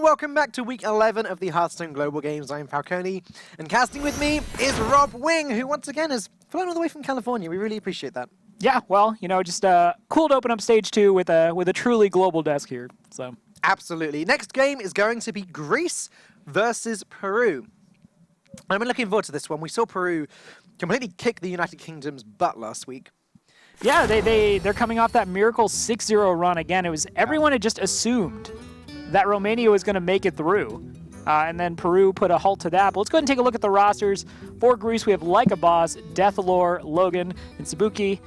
welcome back to week 11 of the Hearthstone Global Games. I'm Falcone, and casting with me is Rob Wing, who once again has flown all the way from California. We really appreciate that. Yeah, well, you know, just cool to open up stage 2 with a truly global desk here. So absolutely. Next game is going to be Greece versus Peru. I've been looking forward to this one. We saw Peru completely kick the United Kingdom's butt last week. Yeah, they're coming off that miracle 6-0 run again. It was everyone had just assumed that Romania was going to make it through. And then Peru put a halt to that. But let's go ahead and take a look at the rosters. For Greece, we have Like a Boss, Deathlore, Logan, and Sabuki.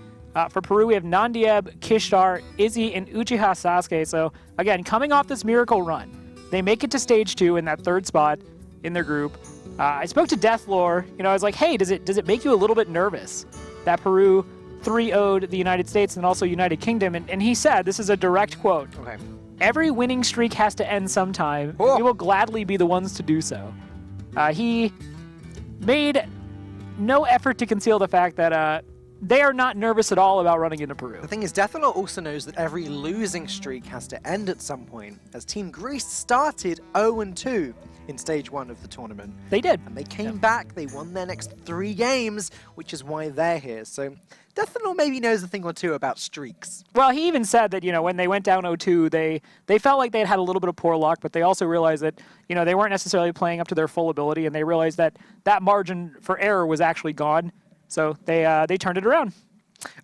For Peru, we have Nandieb, Kishtar, Izzy, and Uchiha Sasuke. So, again, coming off this miracle run, they make it to stage 2 in that 3rd spot in their group. I spoke to Deathlore. You know, I was like, hey, does it make you a little bit nervous that Peru 3-0'd the United States and also United Kingdom? And he said, this is a direct quote. Okay. Every winning streak has to end sometime. Oh. We will gladly be the ones to do so. He made no effort to conceal the fact that they are not nervous at all about running into Peru. The thing is, Deathlore also knows that every losing streak has to end at some point, as Team Greece started 0-2 in stage 1 of the tournament. They did. And they came back, they won their next 3 games, which is why they're here. So Deathlore maybe knows a thing or two about streaks. Well, he even said that, you know, when they went down 0-2, they felt like they had a little bit of poor luck, but they also realized that, you know, they weren't necessarily playing up to their full ability, and they realized that that margin for error was actually gone. So they turned it around.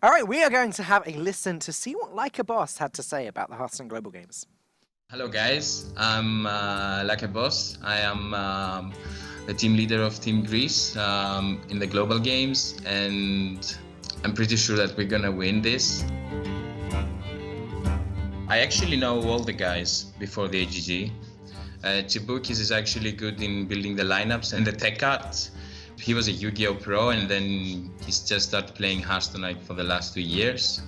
All right, we are going to have a listen to see what Like a Boss had to say about the Hearthstone Global Games. Hello guys, I'm Like a Boss. I am the team leader of Team Greece in the Global Games, and I'm pretty sure that we're gonna win this. I actually know all the guys before the AGG. Chibukis is actually good in building the lineups and the tech cards. He was a Yu-Gi-Oh pro, and then he's just started playing Hearthstone for the last 2 years.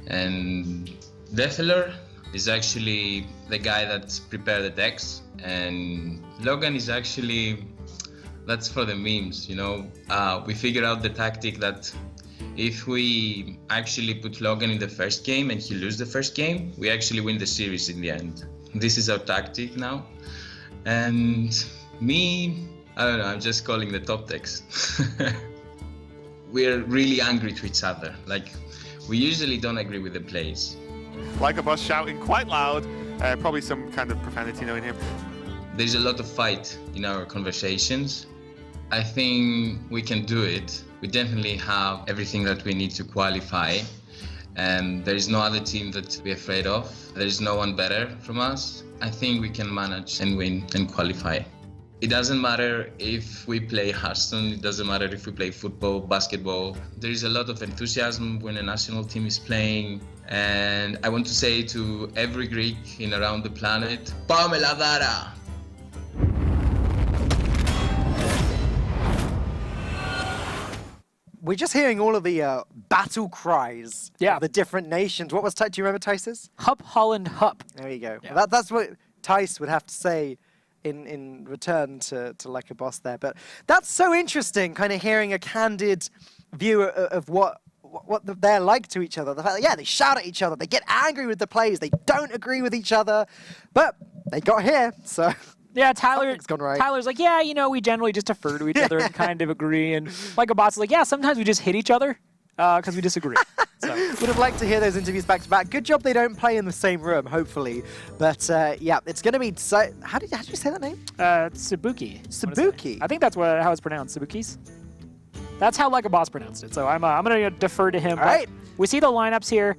And Deathlore is actually the guy that prepared the decks, and Logan is actually, that's for the memes, you know. We figured out the tactic that if we actually put Logan in the first game and he loses the first game, we actually win the series in the end. This is our tactic now. And me, I don't know, I'm just calling the top decks. We're really angry to each other. Like, we usually don't agree with the plays. Like a Boss shouting quite loud, probably some kind of profanity knowing him. There's a lot of fight in our conversations. I think we can do it. We definitely have everything that we need to qualify, and there is no other team that we're afraid of. There is no one better from us. I think we can manage and win and qualify. It doesn't matter if we play Hearthstone, it doesn't matter if we play football, basketball. There is a lot of enthusiasm when a national team is playing, and I want to say to every Greek in around the planet, Πάμε Λαδάρα! We're just hearing all of the battle cries of the different nations. What was, do you remember Tice's? Hup, Holland, hup. There you go. Yeah. Well, that's what Tice would have to say in return to Like a Boss there. But that's so interesting, kind of hearing a candid view of what they're like to each other. The fact that, yeah, they shout at each other, they get angry with the plays, they don't agree with each other, but they got here, so... Yeah, Tyler's like, yeah, you know, we generally just defer to each other and kind of agree. And Like a Boss is like, yeah, sometimes we just hit each other because we disagree. So. Would have liked to hear those interviews back to back. Good job they don't play in the same room, hopefully. But yeah, it's going to be so... How did you say that name? Sabuki. Sabuki? I think that's how it's pronounced, Sabukis. That's how Like a Boss pronounced it. So I'm going to defer to him. All right. We see the lineups here.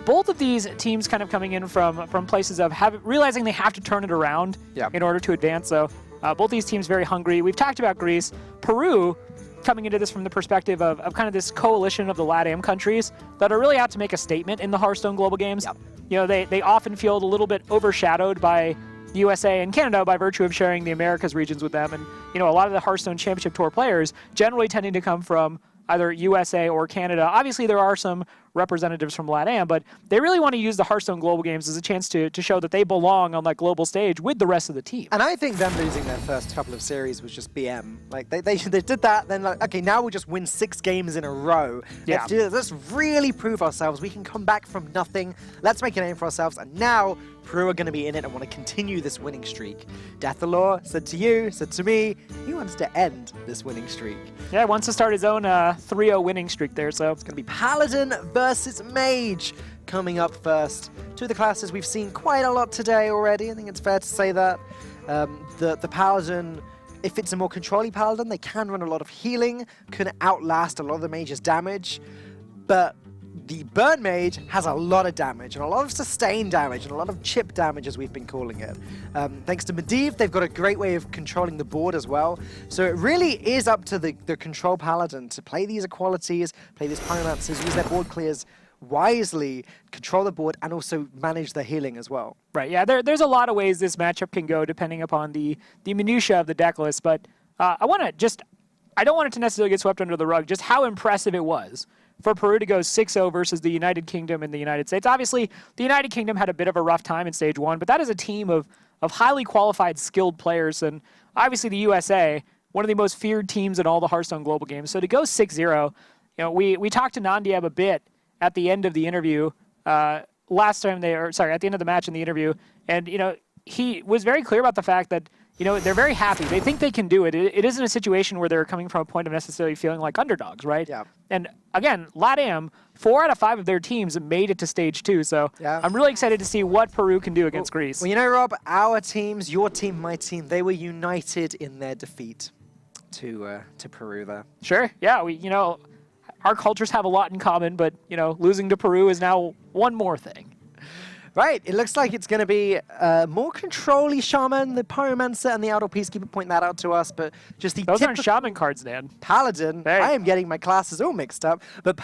Both of these teams kind of coming in from places of realizing they have to turn it around in order to advance. So both these teams very hungry. We've talked about Greece. Peru coming into this from the perspective of kind of this coalition of the LATAM countries that are really out to make a statement in the Hearthstone Global Games. Yep. You know, they often feel a little bit overshadowed by USA and Canada by virtue of sharing the Americas regions with them. And, you know, a lot of the Hearthstone Championship Tour players generally tending to come from either USA or Canada. Obviously, there are some representatives from LATAM, but they really want to use the Hearthstone Global Games as a chance to show that they belong on that global stage with the rest of the team. And I think them losing their first couple of series was just BM. Like they did that, then like, okay, now we'll just win 6 games in a row. Yeah. Let's do this. Let's really prove ourselves. We can come back from nothing. Let's make a name for ourselves. And now Peru are going to be in it and want to continue this winning streak. Deathalore said to you, said to me, he wants to end this winning streak. Yeah, he wants to start his own 3-0 winning streak there, so It's going to be Paladin versus Mage coming up first. Two of the classes we've seen quite a lot today already. I think it's fair to say that. The Paladin, if it's a more control-y Paladin, they can run a lot of healing, can outlast a lot of the Mage's damage. But the Burn Mage has a lot of damage, and a lot of sustain damage, and a lot of chip damage, as we've been calling it. Thanks to Medivh, they've got a great way of controlling the board as well. So it really is up to the control Paladin to play these equalities, play these Pyromancers, use their board clears wisely, control the board, and also manage the healing as well. right, yeah, there's a lot of ways this matchup can go depending upon the minutia of the deck list, but I don't want it to necessarily get swept under the rug, just how impressive it was for Peru to go 6-0 versus the United Kingdom and the United States. Obviously, the United Kingdom had a bit of a rough time in Stage 1, but that is a team of highly qualified, skilled players, and obviously the USA, one of the most feared teams in all the Hearthstone Global Games. So to go 6-0, we talked to Nandiab a bit at the end of the interview, at the end of the match in the interview, and he was very clear about the fact that they're very happy. They think they can do it. It isn't a situation where they're coming from a point of necessarily feeling like underdogs, right? Yeah. And again, LATAM, 4 out of 5 of their teams made it to Stage 2, so Yeah. I'm really excited to see what Peru can do against Greece. Well, Rob, our teams, your team, my team, they were united in their defeat to Peru there. Sure, yeah, our cultures have a lot in common, but losing to Peru is now one more thing. Right, it looks like it's going to be more control-y Shaman, the Pyromancer, and the Idle Peacekeeper point that out to us, but just the Those aren't typical Shaman cards, Dan. Paladin. Hey. I am getting my classes all mixed up, and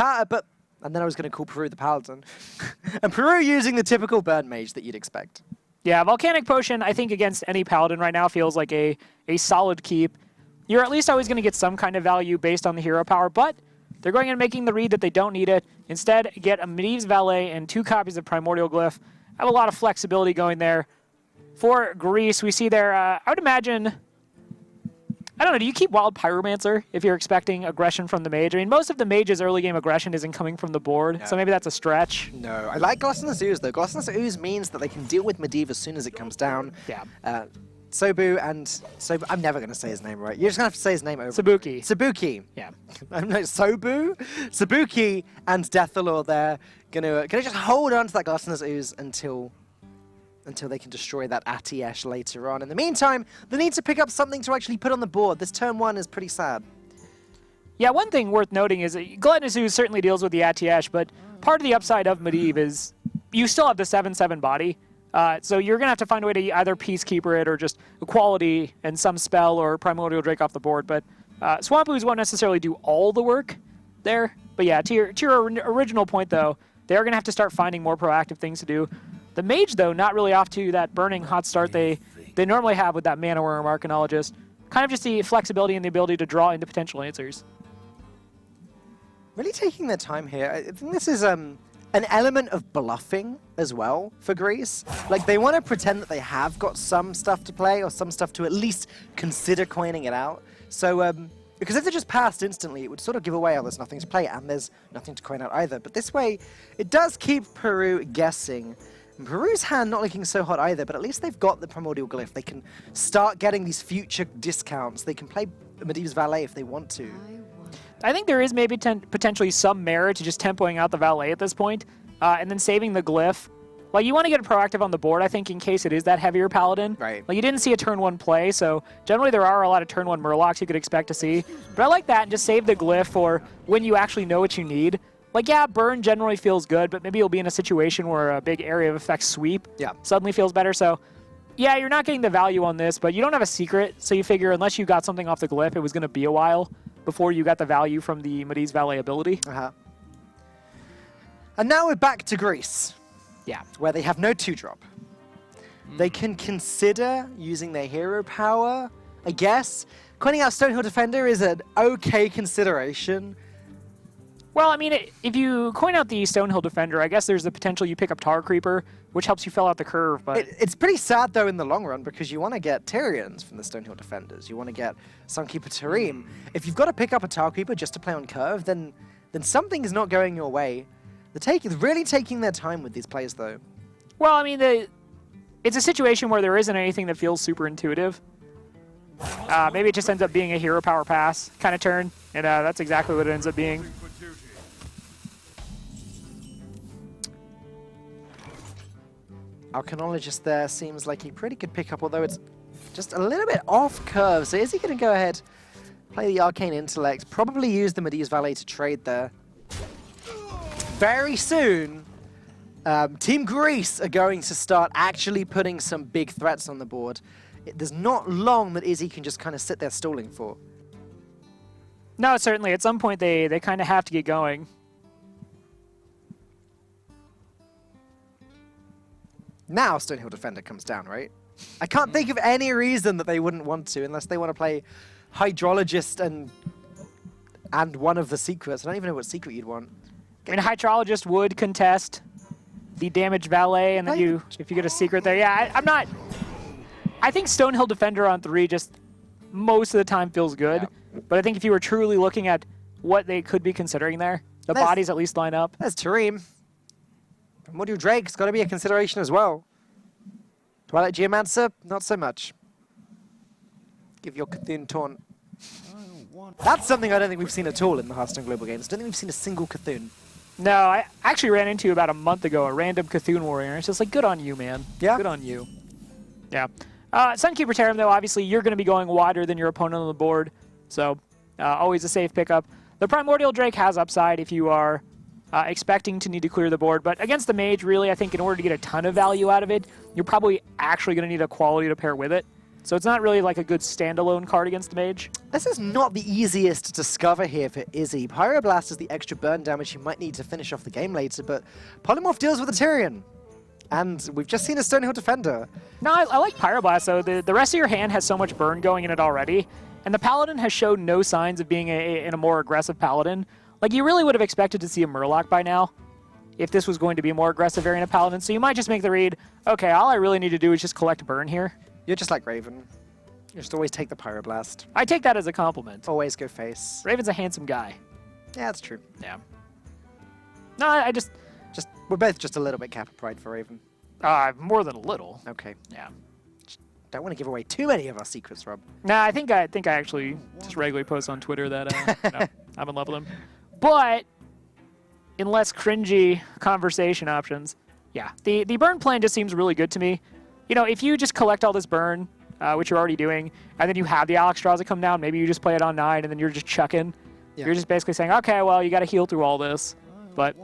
then I was going to call Peru the Paladin. And Peru using the typical Burn Mage that you'd expect. Yeah, Volcanic Potion, I think against any Paladin right now feels like a solid keep. You're at least always going to get some kind of value based on the hero power, but they're going and making the read that they don't need it. Instead, get a Medivh's Valet and 2 copies of Primordial Glyph. Have a lot of flexibility going there. For Greece, we see there, I would imagine, I don't know, do you keep Wild Pyromancer if you're expecting aggression from the Mage? I mean, most of the Mage's early game aggression isn't coming from the board, so maybe that's a stretch. No, I like Gluttonous Ooze, though. Gluttonous Ooze means that they can deal with Medivh as soon as it comes down. Yeah. Sobu and Sobu, I'm never going to say his name right. You're just going to have to say his name over. Sabuki. Sabuki. Yeah. I'm not Sobu, Sabuki, and Deathalore there gonna just hold on to that Gluttonous Ooze until they can destroy that Atiesh later on. In the meantime, they need to pick up something to actually put on the board. This turn 1 is pretty sad. Yeah, one thing worth noting is that Gluttonous Ooze certainly deals with the Atiesh, but part of the upside of Medivh is you still have the 7/7 body. So you're going to have to find a way to either Peacekeeper it or just equality and some spell or Primordial Drake off the board. But Swamp Ooze won't necessarily do all the work there. But yeah, to your original point, though, they're going to have to start finding more proactive things to do. The Mage, though, not really off to that burning hot start they normally have with that Mana Worm Arcanologist. Kind of just the flexibility and the ability to draw into potential answers. Really taking their time here. I think this is an element of bluffing as well for Greece. Like, they want to pretend that they have got some stuff to play or some stuff to at least consider coining it out. So, because if they just passed instantly, it would sort of give away, oh, there's nothing to play, and there's nothing to coin out either. But this way, it does keep Peru guessing. And Peru's hand not looking so hot either, but at least they've got the Primordial Glyph. They can start getting these future discounts. They can play Medivh's Valet if they want to. I think there is maybe potentially some merit to just tempoing out the Valet at this point, and then saving the Glyph. Like, you want to get proactive on the board, I think, in case it is that heavier Paladin. Right. Like, you didn't see a turn 1 play, so generally there are a lot of turn 1 Murlocs you could expect to see. But I like that, and just save the Glyph for when you actually know what you need. Like, yeah, burn generally feels good, but maybe you'll be in a situation where a big area of effect sweep suddenly feels better. So, yeah, you're not getting the value on this, but you don't have a secret, so you figure unless you got something off the Glyph, it was going to be a while before you got the value from the Medivh's Valet ability. And now we're back to Greece. Yeah. Where they have no 2-drop. They can consider using their hero power, I guess. Coining out Stonehill Defender is an okay consideration. Well, I mean, if you coin out the Stonehill Defender, I guess there's the potential you pick up Tar Creeper, which helps you fill out the curve. But It's pretty sad, though, in the long run, because you want to get Tyrians from the Stonehill Defenders. You want to get Sunkeeper Tareem. If you've got to pick up a Tar Creeper just to play on curve, then something is not going your way. They're really taking their time with these plays, though. Well, I mean, it's a situation where there isn't anything that feels super intuitive. Maybe it just ends up being a hero power pass kind of turn, and that's exactly what it ends up being. Arcanologist there seems like he pretty could pick up, although it's just a little bit off curve. So is he going to go ahead, play the Arcane Intellect, probably use the Medivh Valet to trade there? Very soon, Team Greece are going to start actually putting some big threats on the board. There's not long that Izzy can just kind of sit there stalling for. No, certainly. At some point, they kind of have to get going. Now Stonehill Defender comes down, right? I can't think of any reason that they wouldn't want to, unless they want to play Hydrologist and one of the secrets. I don't even know what secret you'd want. I mean, Hydrologist would contest the damage valet, and then if you get a secret there. Yeah, I'm not... I think Stonehill Defender on 3 just most of the time feels good. Yeah. But I think if you were truly looking at what they could be considering there, the bodies at least line up. There's Tareem. Primordial Drake's got to be a consideration as well. Twilight Geomancer, not so much. Give your Cthulhu taunt. That's something I don't think we've seen at all in the Hearthstone Global Games. I don't think we've seen a single Cthulhu. No, I actually ran into about a month ago a random Cthulhu warrior. It's just like, good on you, man. Yeah. Good on you. Yeah. Sunkeeper Tarim, though, obviously you're going to be going wider than your opponent on the board. So always a safe pickup. The Primordial Drake has upside if you are expecting to need to clear the board. But against the Mage, really, I think in order to get a ton of value out of it, you're probably actually going to need a quality to pair with it. So it's not really like a good standalone card against the Mage. This is not the easiest to discover here for Izzy. Pyroblast is the extra burn damage you might need to finish off the game later, but Polymorph deals with a Tyrion. And we've just seen a Stonehill Defender. No, I like Pyroblast, though. The rest of your hand has so much burn going in it already. And the Paladin has shown no signs of being in a more aggressive Paladin. Like, you really would have expected to see a Murloc by now if this was going to be a more aggressive variant of Paladin. So you might just make the read, okay, all I really need to do is just collect burn here. You're just like Raven. You just always take the Pyroblast. I take that as a compliment. Always go face. Raven's a handsome guy. Yeah, that's true. Yeah. No, I just we're both just a little bit cap of pride for Raven. More than a little. Okay. Yeah. Don't want to give away too many of our secrets, Rob. Nah, I think I actually just regularly post on Twitter that I'm in love with him. But in less cringy conversation options, yeah, the burn plan just seems really good to me. You know, if you just collect all this burn, which you're already doing, and then you have the Alexstrasza come down, maybe you just play it on 9, and then you're just chucking. Yeah. You're just basically saying, okay, well, you got to heal through all this. But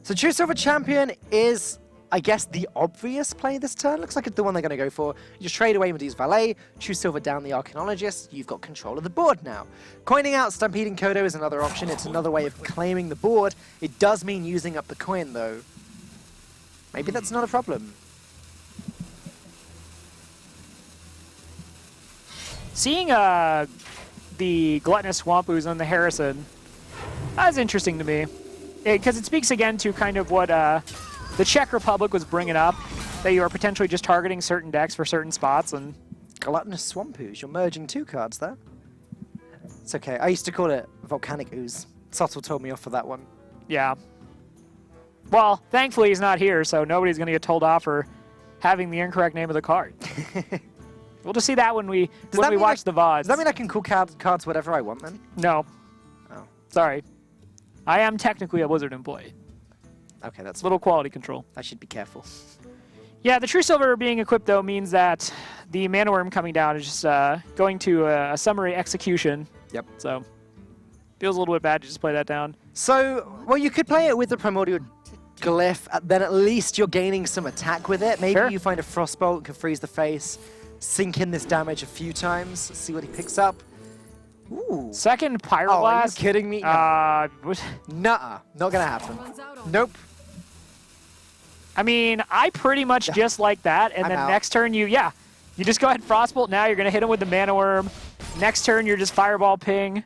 so True Silver Champion is, I guess, the obvious play this turn. Looks like it's the one they're going to go for. You just trade away Medivh Valet, True Silver down the Arcanologist. You've got control of the board now. Coining out Stampeding Kodo is another option. It's another way of claiming the board. It does mean using up the coin, though. Maybe that's not a problem. Seeing the Gluttonous Swampoos on the Harrison, that's interesting to me. Because it speaks again to kind of what the Czech Republic was bringing up, that you are potentially just targeting certain decks for certain spots. And Gluttonous Swampoos, you're merging 2 cards there. It's okay. I used to call it Volcanic Ooze. Sottle told me off for that one. Yeah. Well, thankfully he's not here, so nobody's going to get told off for having the incorrect name of the card. We'll just see that when we watch the VODs. Does that mean I can call cards whatever I want, then? No. Oh. Sorry. I am technically a Blizzard employee. Okay, that's little quality control. I should be careful. Yeah, the True Silver being equipped, though, means that the Mana Worm coming down is just going to a summary execution. Yep. So, feels a little bit bad to just play that down. So, well, you could play it with the Primordial Glyph, then at least you're gaining some attack with it. Maybe you find a Frostbolt, can freeze the face, sink in this damage a few times, see what he picks up. Ooh. Second Pyroblast. Oh, are you kidding me? Nuh-uh. Not gonna happen. Nope. I mean, I pretty much just like that, and then next turn you just go ahead and Frostbolt. Now you're gonna hit him with the Mana Worm. Next turn you're just Fireball Ping.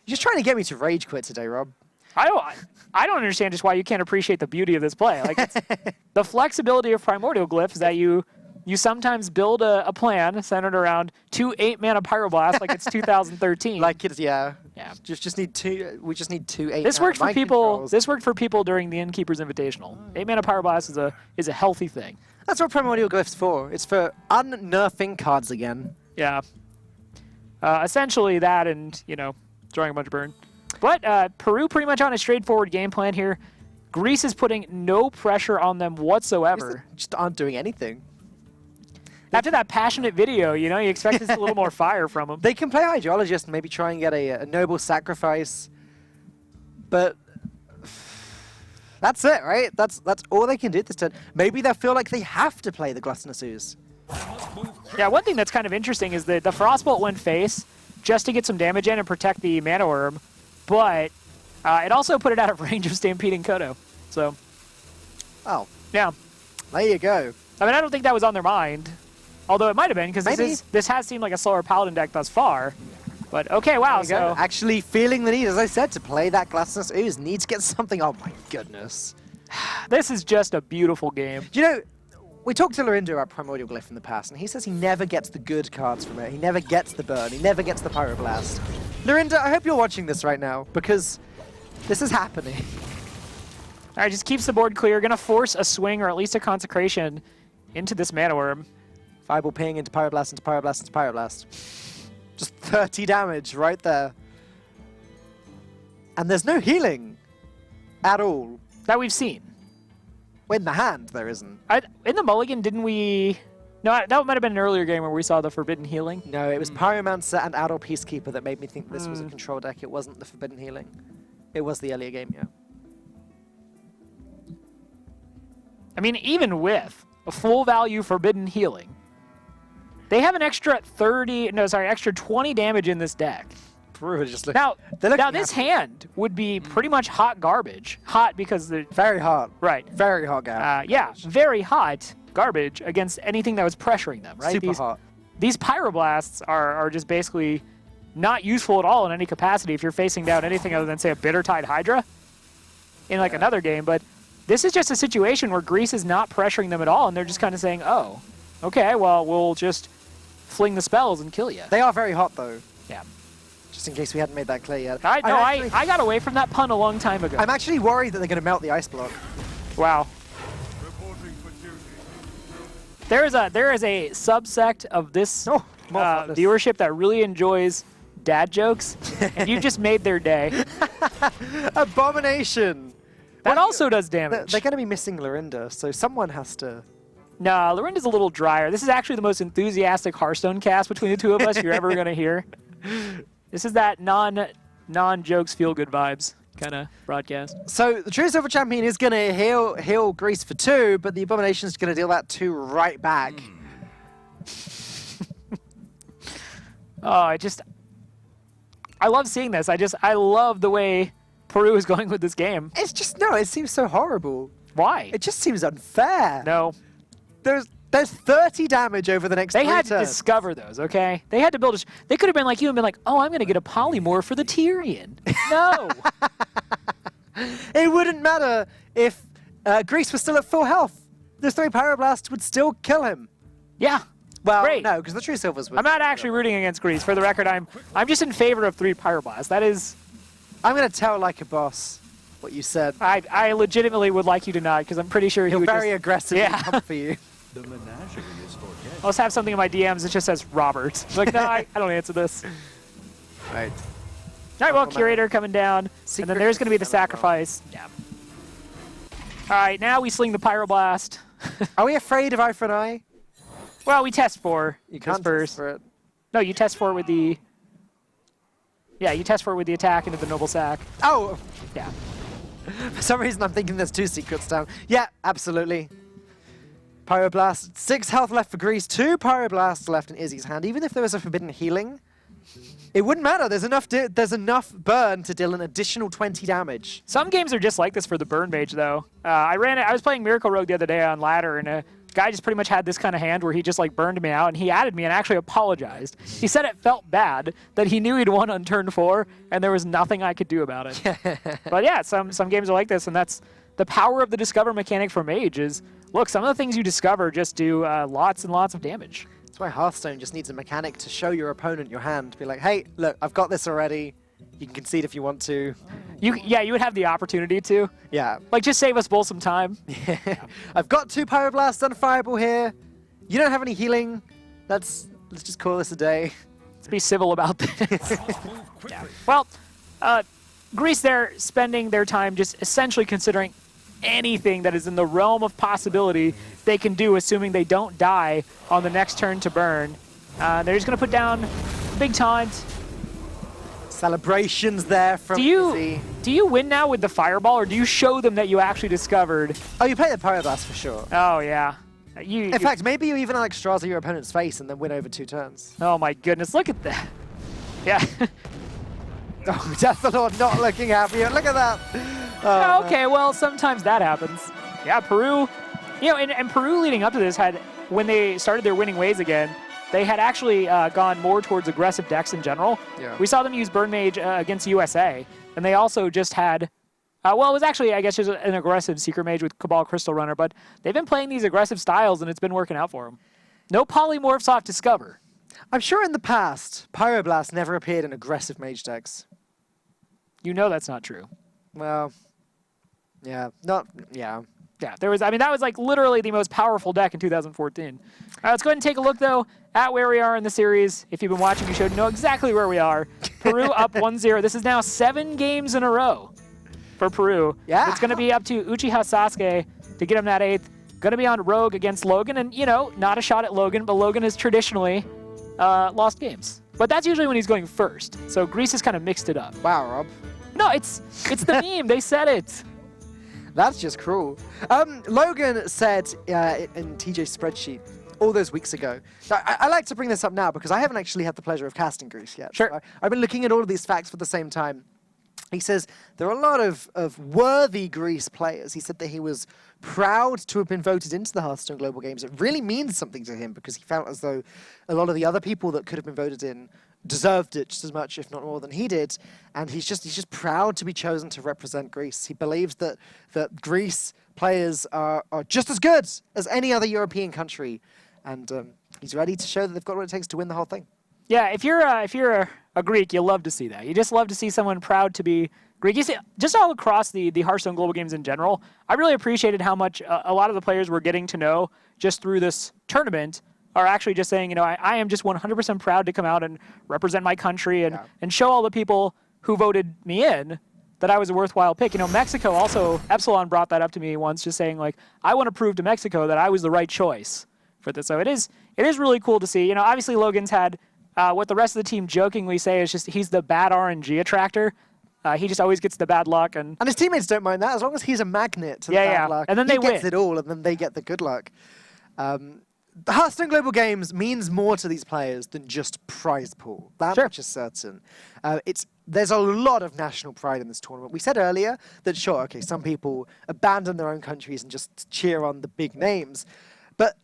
You're just trying to get me to rage quit today, Rob. I don't understand just why you can't appreciate the beauty of this play. Like it's the flexibility of Primordial Glyphs that you sometimes build a plan centered around 2 8-mana Pyroblasts like it's 2013. Like it's yeah. Yeah. Just need 2. We just need 2 8. This worked for people. This worked for people during the Innkeeper's Invitational. 8-mana Pyroblast is a healthy thing. That's what Primordial Glyph's for. It's for unnerfing cards again. Yeah. Essentially that, and drawing a bunch of burn. But Peru pretty much on a straightforward game plan here. Greece is putting no pressure on them whatsoever. Just aren't doing anything. After that passionate video, you expect a little more fire from them. They can play Hydrologist and maybe try and get a noble sacrifice. But that's it, right? That's all they can do this turn. Maybe they'll feel like they have to play the Gluttonous Ooze. Yeah, one thing that's kind of interesting is that the Frostbolt went face just to get some damage in and protect the Mana Worm, but it also put it out of range of Stampeding Kodo. So, oh, yeah. There you go. I mean, I don't think that was on their mind, although it might have been, because this has seemed like a slower Paladin deck thus far. But, okay, wow. So actually feeling the need, as I said, to play that Gluttonous Ooze. Need to get something. Oh, my goodness. This is just a beautiful game. Do you know, we talked to Lorindo about Primordial Glyph in the past, and he says he never gets the good cards from it. He never gets the burn. He never gets the Pyroblast. Lorindo, I hope you're watching this right now, because this is happening. All right, just keeps the board clear. Going to force a swing or at least a consecration into this Mana Worm. Fireball ping into Pyroblast, into Pyroblast, into Pyroblast. Just 30 damage right there. And there's no healing at all. That we've seen. In the hand, there isn't. In the Mulligan, didn't we... No, that might have been an earlier game where we saw the Forbidden Healing. No, it was Pyromancer and Adol Peacekeeper that made me think this was a control deck. It wasn't the Forbidden Healing. It was the earlier game, yeah. I mean, even with a full value Forbidden Healing, they have an extra 20 damage in this deck. Just now this hand would be pretty much hot garbage. Hot because they're... Very hot. Right. Very hot, guy. Yeah, very hot garbage against anything that was pressuring them, right? Super hot. These Pyroblasts are just basically not useful at all in any capacity if you're facing down anything other than, say, a Bittertide Hydra in another game. But this is just a situation where Greece is not pressuring them at all, and they're just kind of saying, oh, okay, well, we'll just fling the spells and kill you. They are very hot, though. Yeah. Just in case we hadn't made that clear yet. I got away from that pun a long time ago. I'm actually worried that they're going to melt the ice block. Wow. There is a subsect of this viewership that really enjoys dad jokes, and you just made their day. Abomination. That also does damage. They're going to be missing Lorinda, so someone has to... Nah, Lorinda's a little drier. This is actually the most enthusiastic Hearthstone cast between the two of us you're ever going to hear. This is that non-jokes feel-good vibes kind of broadcast. So the True Silver Champion is going to heal Greece for 2, but the Abomination is going to deal that 2 right back. I love seeing this. I love the way Peru is going with this game. It's just, no, it seems so horrible. Why? It just seems unfair. No. There's 30 damage over the next 3 turns. They had to discover those, okay? They had to build they could have been like you and been like, oh, I'm going to get a polymorph for the Tyrion. No. It wouldn't matter if Greece was still at full health. Those 3 Pyroblasts would still kill him. Yeah. Well, no, because the True Silvers would. I'm not actually rooting against Greece. For the record, I'm just in favor of 3 Pyroblasts. That is... I'm going to tell like a boss what you said. I legitimately would like you to not, because I'm pretty sure he would very aggressively come for you. The menagerie is for dead. I'll just have something in my DMs that just says Robert. Like, no, I don't answer this. Right. All right, well, Curator coming down. And then there's going to be the sacrifice. Yeah. All right, now we sling the Pyroblast. Are we afraid of Eye for an Eye? Well, we test for you can't test for it. No, you test for it with the... Yeah, you test for it with the attack into the Noble Sack. Oh! Yeah. For some reason, I'm thinking there's 2 secrets down. Yeah, absolutely. Pyroblast. 6 health left for Greece. 2 Pyroblasts left in Izzy's hand. Even if there was a Forbidden Healing, it wouldn't matter. There's enough burn to deal an additional 20 damage. Some games are just like this for the Burn Mage, though. I was playing Miracle Rogue the other day on ladder, and guy just pretty much had this kind of hand where he just like burned me out, and he added me and actually apologized. He said it felt bad that he knew he'd won on turn 4, and there was nothing I could do about it. But yeah, some games are like this, and that's the power of the discover mechanic for Mage is, look, some of the things you discover just do lots and lots of damage. That's why Hearthstone just needs a mechanic to show your opponent your hand. Be like, hey, look, I've got this already. You can concede if you want to. You would have the opportunity to. Yeah. Like, just save us both some time. I've got 2 Pyroblasts unfireable here. You don't have any healing. Let's just call this a day. Let's be civil about this. Yeah. Well, Greece, they're spending their time just essentially considering anything that is in the realm of possibility they can do, assuming they don't die on the next turn to burn. They're just going to put down big taunt. Celebrations there from Do you win now with the fireball, or do you show them that you actually discovered? Oh, you play the Pyroblast for sure. Oh, yeah. In fact, maybe you even like Straza your opponent's face and then win over 2 turns. Oh, my goodness. Look at that. Yeah. Oh, Death Lord not looking happy. Look at that. Oh, okay, well, sometimes that happens. Yeah, Peru, and Peru leading up to this had, when they started their winning ways again, they had actually gone more towards aggressive decks in general. Yeah. We saw them use Burn Mage against USA, and they also just had, well, it was actually, I guess, just an aggressive Secret Mage with Cabal Crystal Runner, but they've been playing these aggressive styles, and it's been working out for them. No polymorphs off Discover. I'm sure in the past, Pyroblast never appeared in aggressive mage decks. You know that's not true. Well, yeah, Yeah, there was. I mean, that was like literally the most powerful deck in 2014. Let's go ahead and take a look, though, at where we are in the series. If you've been watching, you should know exactly where we are. Peru up 1-0. This is now 7 games in a row for Peru. Yeah. It's going to be up to Uchiha Sasuke to get him that 8th. Going to be on Rogue against Logan. And, not a shot at Logan, but Logan has traditionally lost games. But that's usually when he's going first. So Greece has kind of mixed it up. Wow, Rob. No, it's the meme. They said it. That's just cruel. Logan said in TJ's spreadsheet all those weeks ago. I like to bring this up now because I haven't actually had the pleasure of casting Greece yet. Sure. So I've been looking at all of these facts for the same time. He says there are a lot of worthy Greece players. He said that he was proud to have been voted into the Hearthstone Global Games. It really means something to him because he felt as though a lot of the other people that could have been voted in deserved it just as much, if not more, than he did. And he's just proud to be chosen to represent Greece. He believes that Greece players are just as good as any other European country. And he's ready to show that they've got what it takes to win the whole thing. Yeah, if you're a Greek, you love to see that. You just love to see someone proud to be Greek. You see, just all across the Hearthstone Global Games in general, I really appreciated how much a lot of the players we're getting to know just through this tournament are actually just saying, I am just 100% proud to come out and represent my country and show all the people who voted me in that I was a worthwhile pick. Mexico also, Epsilon brought that up to me once, just saying, like, I want to prove to Mexico that I was the right choice for this. So it is really cool to see. Obviously Logan's had what the rest of the team jokingly say is just he's the bad RNG attractor. He just always gets the bad luck. And his teammates don't mind that as long as he's a magnet to the bad luck. And then they gets it all, and then they get the good luck. The Hearthstone Global Games means more to these players than just prize pool. That much is certain. There's a lot of national pride in this tournament. We said earlier that, sure, okay, some people abandon their own countries and just cheer on the big names. But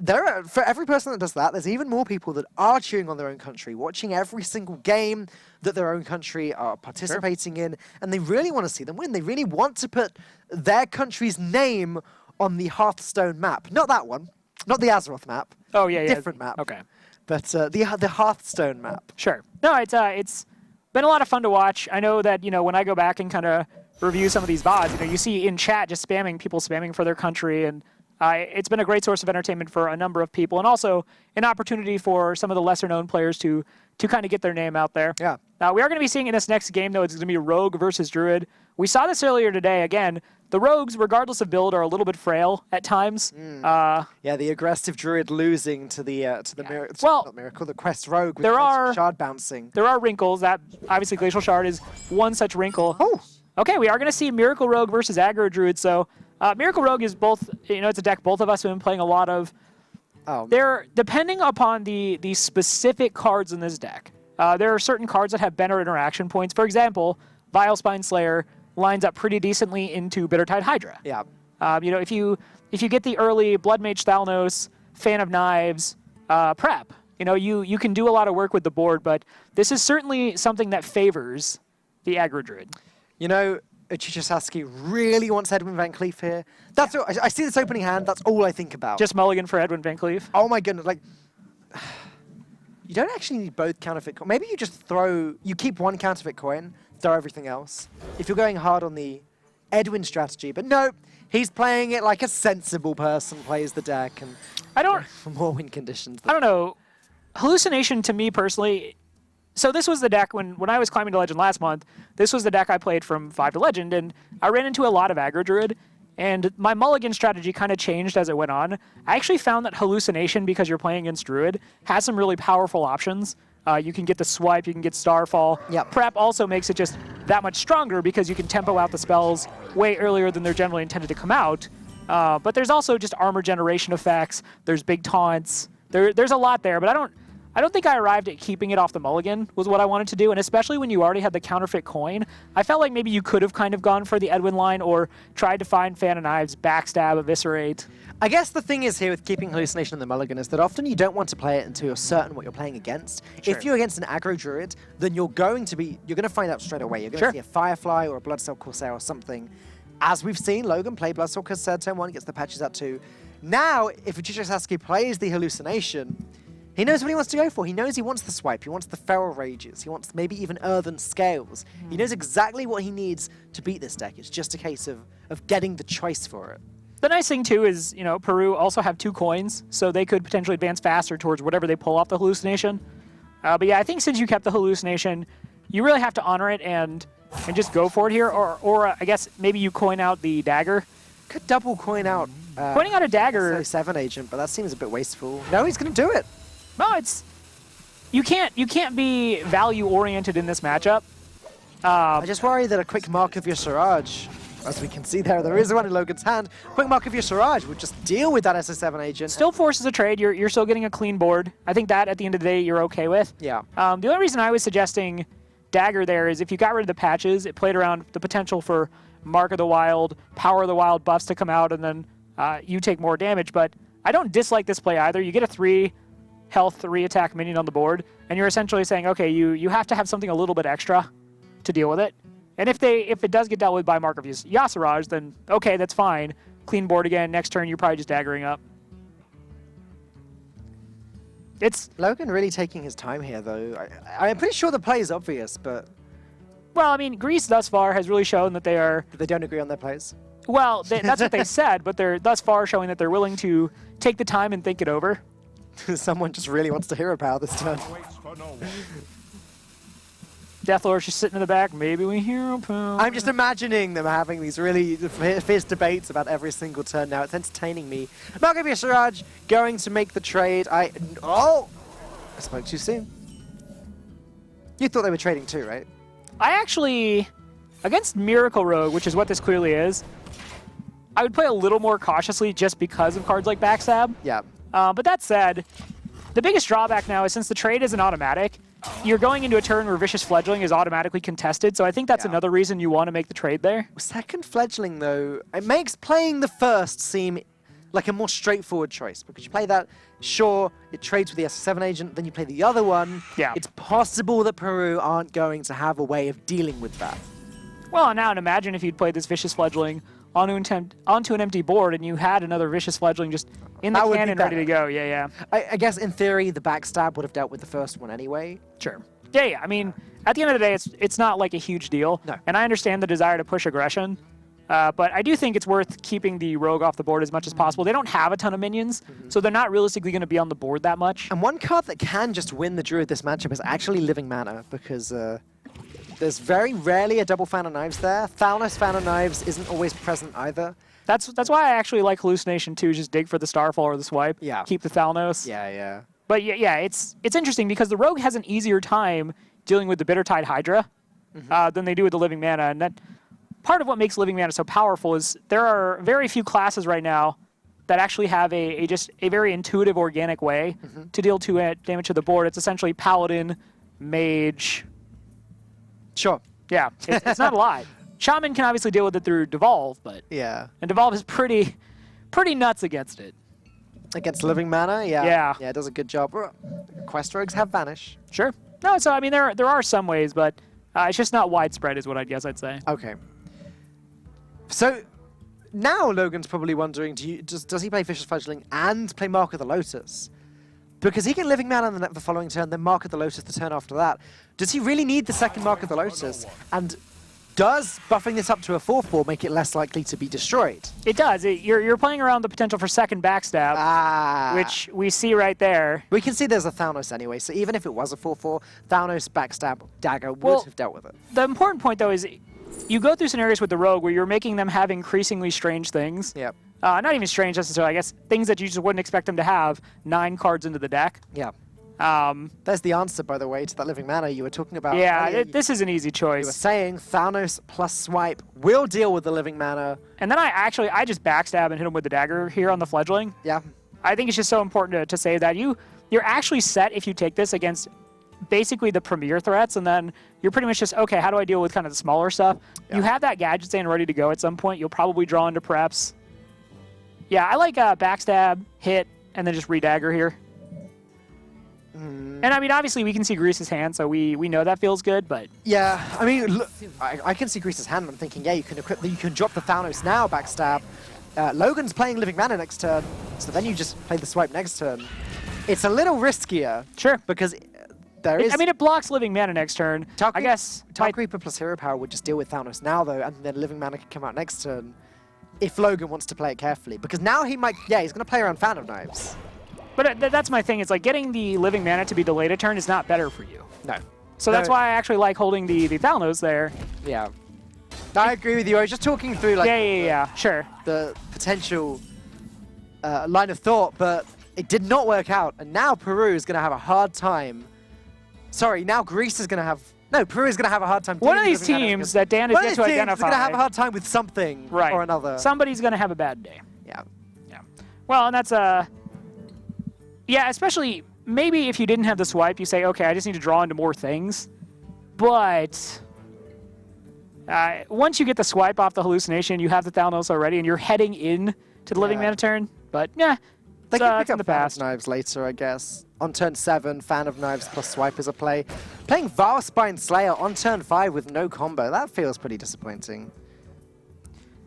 for every person that does that, there's even more people that are cheering on their own country, watching every single game that their own country are participating in, and they really want to see them win. They really want to put their country's name on the Hearthstone map. Not that one. Not the Azeroth map. Oh, yeah. Different map. Okay. But the Hearthstone map. Sure. No, it's been a lot of fun to watch. I know that, when I go back and kind of review some of these VODs, you see in chat just people spamming for their country, and it's been a great source of entertainment for a number of people, and also an opportunity for some of the lesser-known players to kind of get their name out there. Yeah. We are going to be seeing in this next game, though, it's going to be Rogue versus Druid. We saw this earlier today. Again, the Rogues, regardless of build, are a little bit frail at times. The aggressive Druid losing to the the Quest Rogue with Shard bouncing. There are wrinkles. That obviously Glacial Shard is one such wrinkle. Oh. Okay, we are going to see Miracle Rogue versus Aggro Druid. So Miracle Rogue is both, it's a deck both of us have been playing a lot of. They're depending upon the specific cards in this deck. There are certain cards that have better interaction points. For example, Vilespine Slayer lines up pretty decently into Bittertide Hydra. Yeah. If you if you get the early Blood Mage Thalnos, Fan of Knives, prep, you can do a lot of work with the board, but this is certainly something that favors the Aggro Druid. Chichisaski really wants Edwin Van Cleef here. That's all, I see this opening hand, that's all I think about. Just mulligan for Edwin Van Cleef? Oh my goodness, like, you don't actually need both counterfeit coins. Maybe you just you keep one counterfeit coin, throw everything else. If you're going hard on the Edwin strategy, but no, he's playing it like a sensible person plays the deck and for more win conditions. I don't know. Hallucination to me personally, so this was the deck when I was climbing to Legend last month, this was the deck I played from 5 to Legend, and I ran into a lot of Aggro Druid, and my mulligan strategy kind of changed as it went on. I actually found that Hallucination, because you're playing against Druid, has some really powerful options. You can get the swipe, you can get Starfall. Yep. Prep also makes it just that much stronger because you can tempo out the spells way earlier than they're generally intended to come out. But there's also just armor generation effects, there's big taunts, there's a lot there, but I don't think I arrived at keeping it off the mulligan was what I wanted to do, and especially when you already had the counterfeit coin, I felt like maybe you could have kind of gone for the Edwin line or tried to find Fan of Knives, backstab, eviscerate. I guess the thing is here with keeping Hallucination in the mulligan is that often you don't want to play it until you're certain what you're playing against. Sure. If you're against an Aggro Druid, then you're going to find out straight away. You're going to Sure. see a Firefly or a Bloodsoul Corsair or something. As we've seen, Logan play Bloodsoul Corsair turn 1, gets the patches out 2. Now, if Chichisaski plays the Hallucination, he knows what he wants to go for. He knows he wants the swipe. He wants the Feral Rages. He wants maybe even Earthen Scales. He knows exactly what he needs to beat this deck. It's just a case of getting the choice for it. The nice thing, too, is, Peru also have 2 coins, so they could potentially advance faster towards whatever they pull off the Hallucination. But yeah, I think since you kept the Hallucination, you really have to honor it and just go for it here, or I guess maybe you coin out the Dagger. Could double coin out. Coining out a Dagger... 7 agent, but that seems a bit wasteful. No, he's going to do it. No, you can't be value oriented in this matchup. I just worry that a quick mark of your Siraj, as we can see there is one in Logan's hand. Quick mark of your Siraj would just deal with that SS7 agent. Still forces a trade. You're still getting a clean board. I think that at the end of the day you're okay with. Yeah. The only reason I was suggesting Dagger there is if you got rid of the patches, it played around the potential for Mark of the Wild, Power of the Wild buffs to come out, and then you take more damage. But I don't dislike this play either. You get a 3 health, 3 attack minion on the board, and you're essentially saying, okay, you have to have something a little bit extra to deal with it. And if it does get dealt with by Mark of Yasiraj, then okay, that's fine. Clean board again. Next turn, you're probably just daggering up. It's Logan really taking his time here, though. I'm pretty sure the play is obvious, but... Well, I mean, Greece thus far has really shown that they don't agree on their plays. Well, that's what they said, but they're thus far showing that they're willing to take the time and think it over. Someone just really wants to hero power this turn. Deathlord's just sitting in the back. Maybe we hero power. I'm just imagining them having these really fierce debates about every single turn now. It's entertaining me. Mark of Yasiraj going to make the trade. I spoke too soon. You thought they were trading too, right? I actually, against Miracle Rogue, which is what this clearly is, I would play a little more cautiously just because of cards like Backstab. Yeah. But that said, the biggest drawback now is since the trade isn't automatic, you're going into a turn where Vicious Fledgling is automatically contested, so I think that's another reason you want to make the trade there. Second Fledgling, though, it makes playing the first seem like a more straightforward choice, because you play that, sure, it trades with the S7 agent, then you play the other one. Yeah. It's possible that Peru aren't going to have a way of dealing with that. Well, now imagine if you'd played this Vicious Fledgling onto an empty board and you had another Vicious Fledgling just in the cannon ready to go. Yeah. I guess in theory the backstab would have dealt with the first one anyway. Sure. Yeah. I mean, at the end of the day, it's not like a huge deal. No. And I understand the desire to push aggression, but I do think it's worth keeping the rogue off the board as much as possible. They don't have a ton of minions, so they're not realistically going to be on the board that much. And one card that can just win the Druid this matchup is actually Living Mana, because there's very rarely a double Fan of Knives there. Thalnos Fan of Knives isn't always present either. That's why I actually like Hallucination too. Just dig for the Starfall or the swipe. Yeah. Keep the Thalnos. Yeah. But yeah, it's interesting because the rogue has an easier time dealing with the Bittertide Hydra than they do with the Living Mana, and that part of what makes Living Mana so powerful is there are very few classes right now that actually have a very intuitive, organic way to deal 2 damage to the board. It's essentially Paladin, Mage. Sure. Yeah, it's not a lot. Shaman can obviously deal with it through Devolve, but yeah, and Devolve is pretty pretty nuts against it. Against Living Mana, yeah. Yeah. Yeah, it does a good job. Quest rogues have Vanish. Sure. No, so I mean there are some ways, but it's just not widespread, is what I'd say. Okay. So now Logan's probably wondering, does he play Vicious Fledgling and play Mark of the Lotus? Because he can Living Mana on the following turn, then Mark of the Lotus the turn after that. Does he really need the second Mark of the Lotus? And does buffing this up to a 4/4 make it less likely to be destroyed? It does. You're playing around the potential for second backstab, which we see right there. We can see there's a Thanos anyway, so even if it was a 4/4, Thanos backstab dagger would have dealt with it. The important point, though, is you go through scenarios with the rogue where you're making them have increasingly strange things. Yep. Not even strange necessarily, I guess. Things that you just wouldn't expect them to have 9 cards into the deck. Yeah. There's the answer, by the way, to that Living Mana you were talking about. Yeah, earlier. this is an easy You were choice. saying Thanos plus swipe will deal with the Living Mana. And then I just backstab and hit him with the dagger here on the fledgling. Yeah. I think it's just so important to say that you're actually set if you take this against basically the premier threats, and then you're pretty much just, okay, how do I deal with kind of the smaller stuff? Yeah. You have that gadget stand ready to go at some point. You'll probably draw into preps. Yeah, I like backstab, hit, and then just redagger here. And I mean, obviously we can see Grease's hand, so we know that feels good, but Yeah, I mean, look, I can see Grease's hand, and I'm thinking, yeah, you can drop the Thanos now, backstab. Logan's playing Living Mana next turn, so then you just play the swipe next turn. It's a little riskier. sure. Because there is... I mean, it blocks Living Mana next turn. I guess Dark Reaper plus Hero Power would just deal with Thanos now, though, and then Living Mana can come out next turn if Logan wants to play it carefully. Because now he might... Yeah, he's going to play around Fan of Knives. But that's my thing. It's like getting the Living Mana to be delayed a turn is not better for you. No. So that's why I actually like holding the Thanos there. Yeah. I agree with you. I was just talking through like Yeah, sure. the potential line of thought, but it did not work out. And now Peru is going to have a hard time. Sorry, now Greece is going to have... No, Peru is going to have a hard time. One of dealing these with Living Mana teams because that Dan has yet to identify. is going to have a hard time with something Right. or another. Somebody's going to have a bad day. Yeah. Yeah. Well, and that's yeah, especially maybe if you didn't have the swipe, you say, okay, I just need to draw into more things. But once you get the swipe off the hallucination, you have the Thanos already, and you're heading in to the Living Yeah. Mana turn. But yeah, They can it's pick in the up Fan of past. Knives later, I guess. On turn 7, Fan of Knives plus Swipe is a play. Playing Valspine Slayer on turn 5 with no combo, that feels pretty disappointing.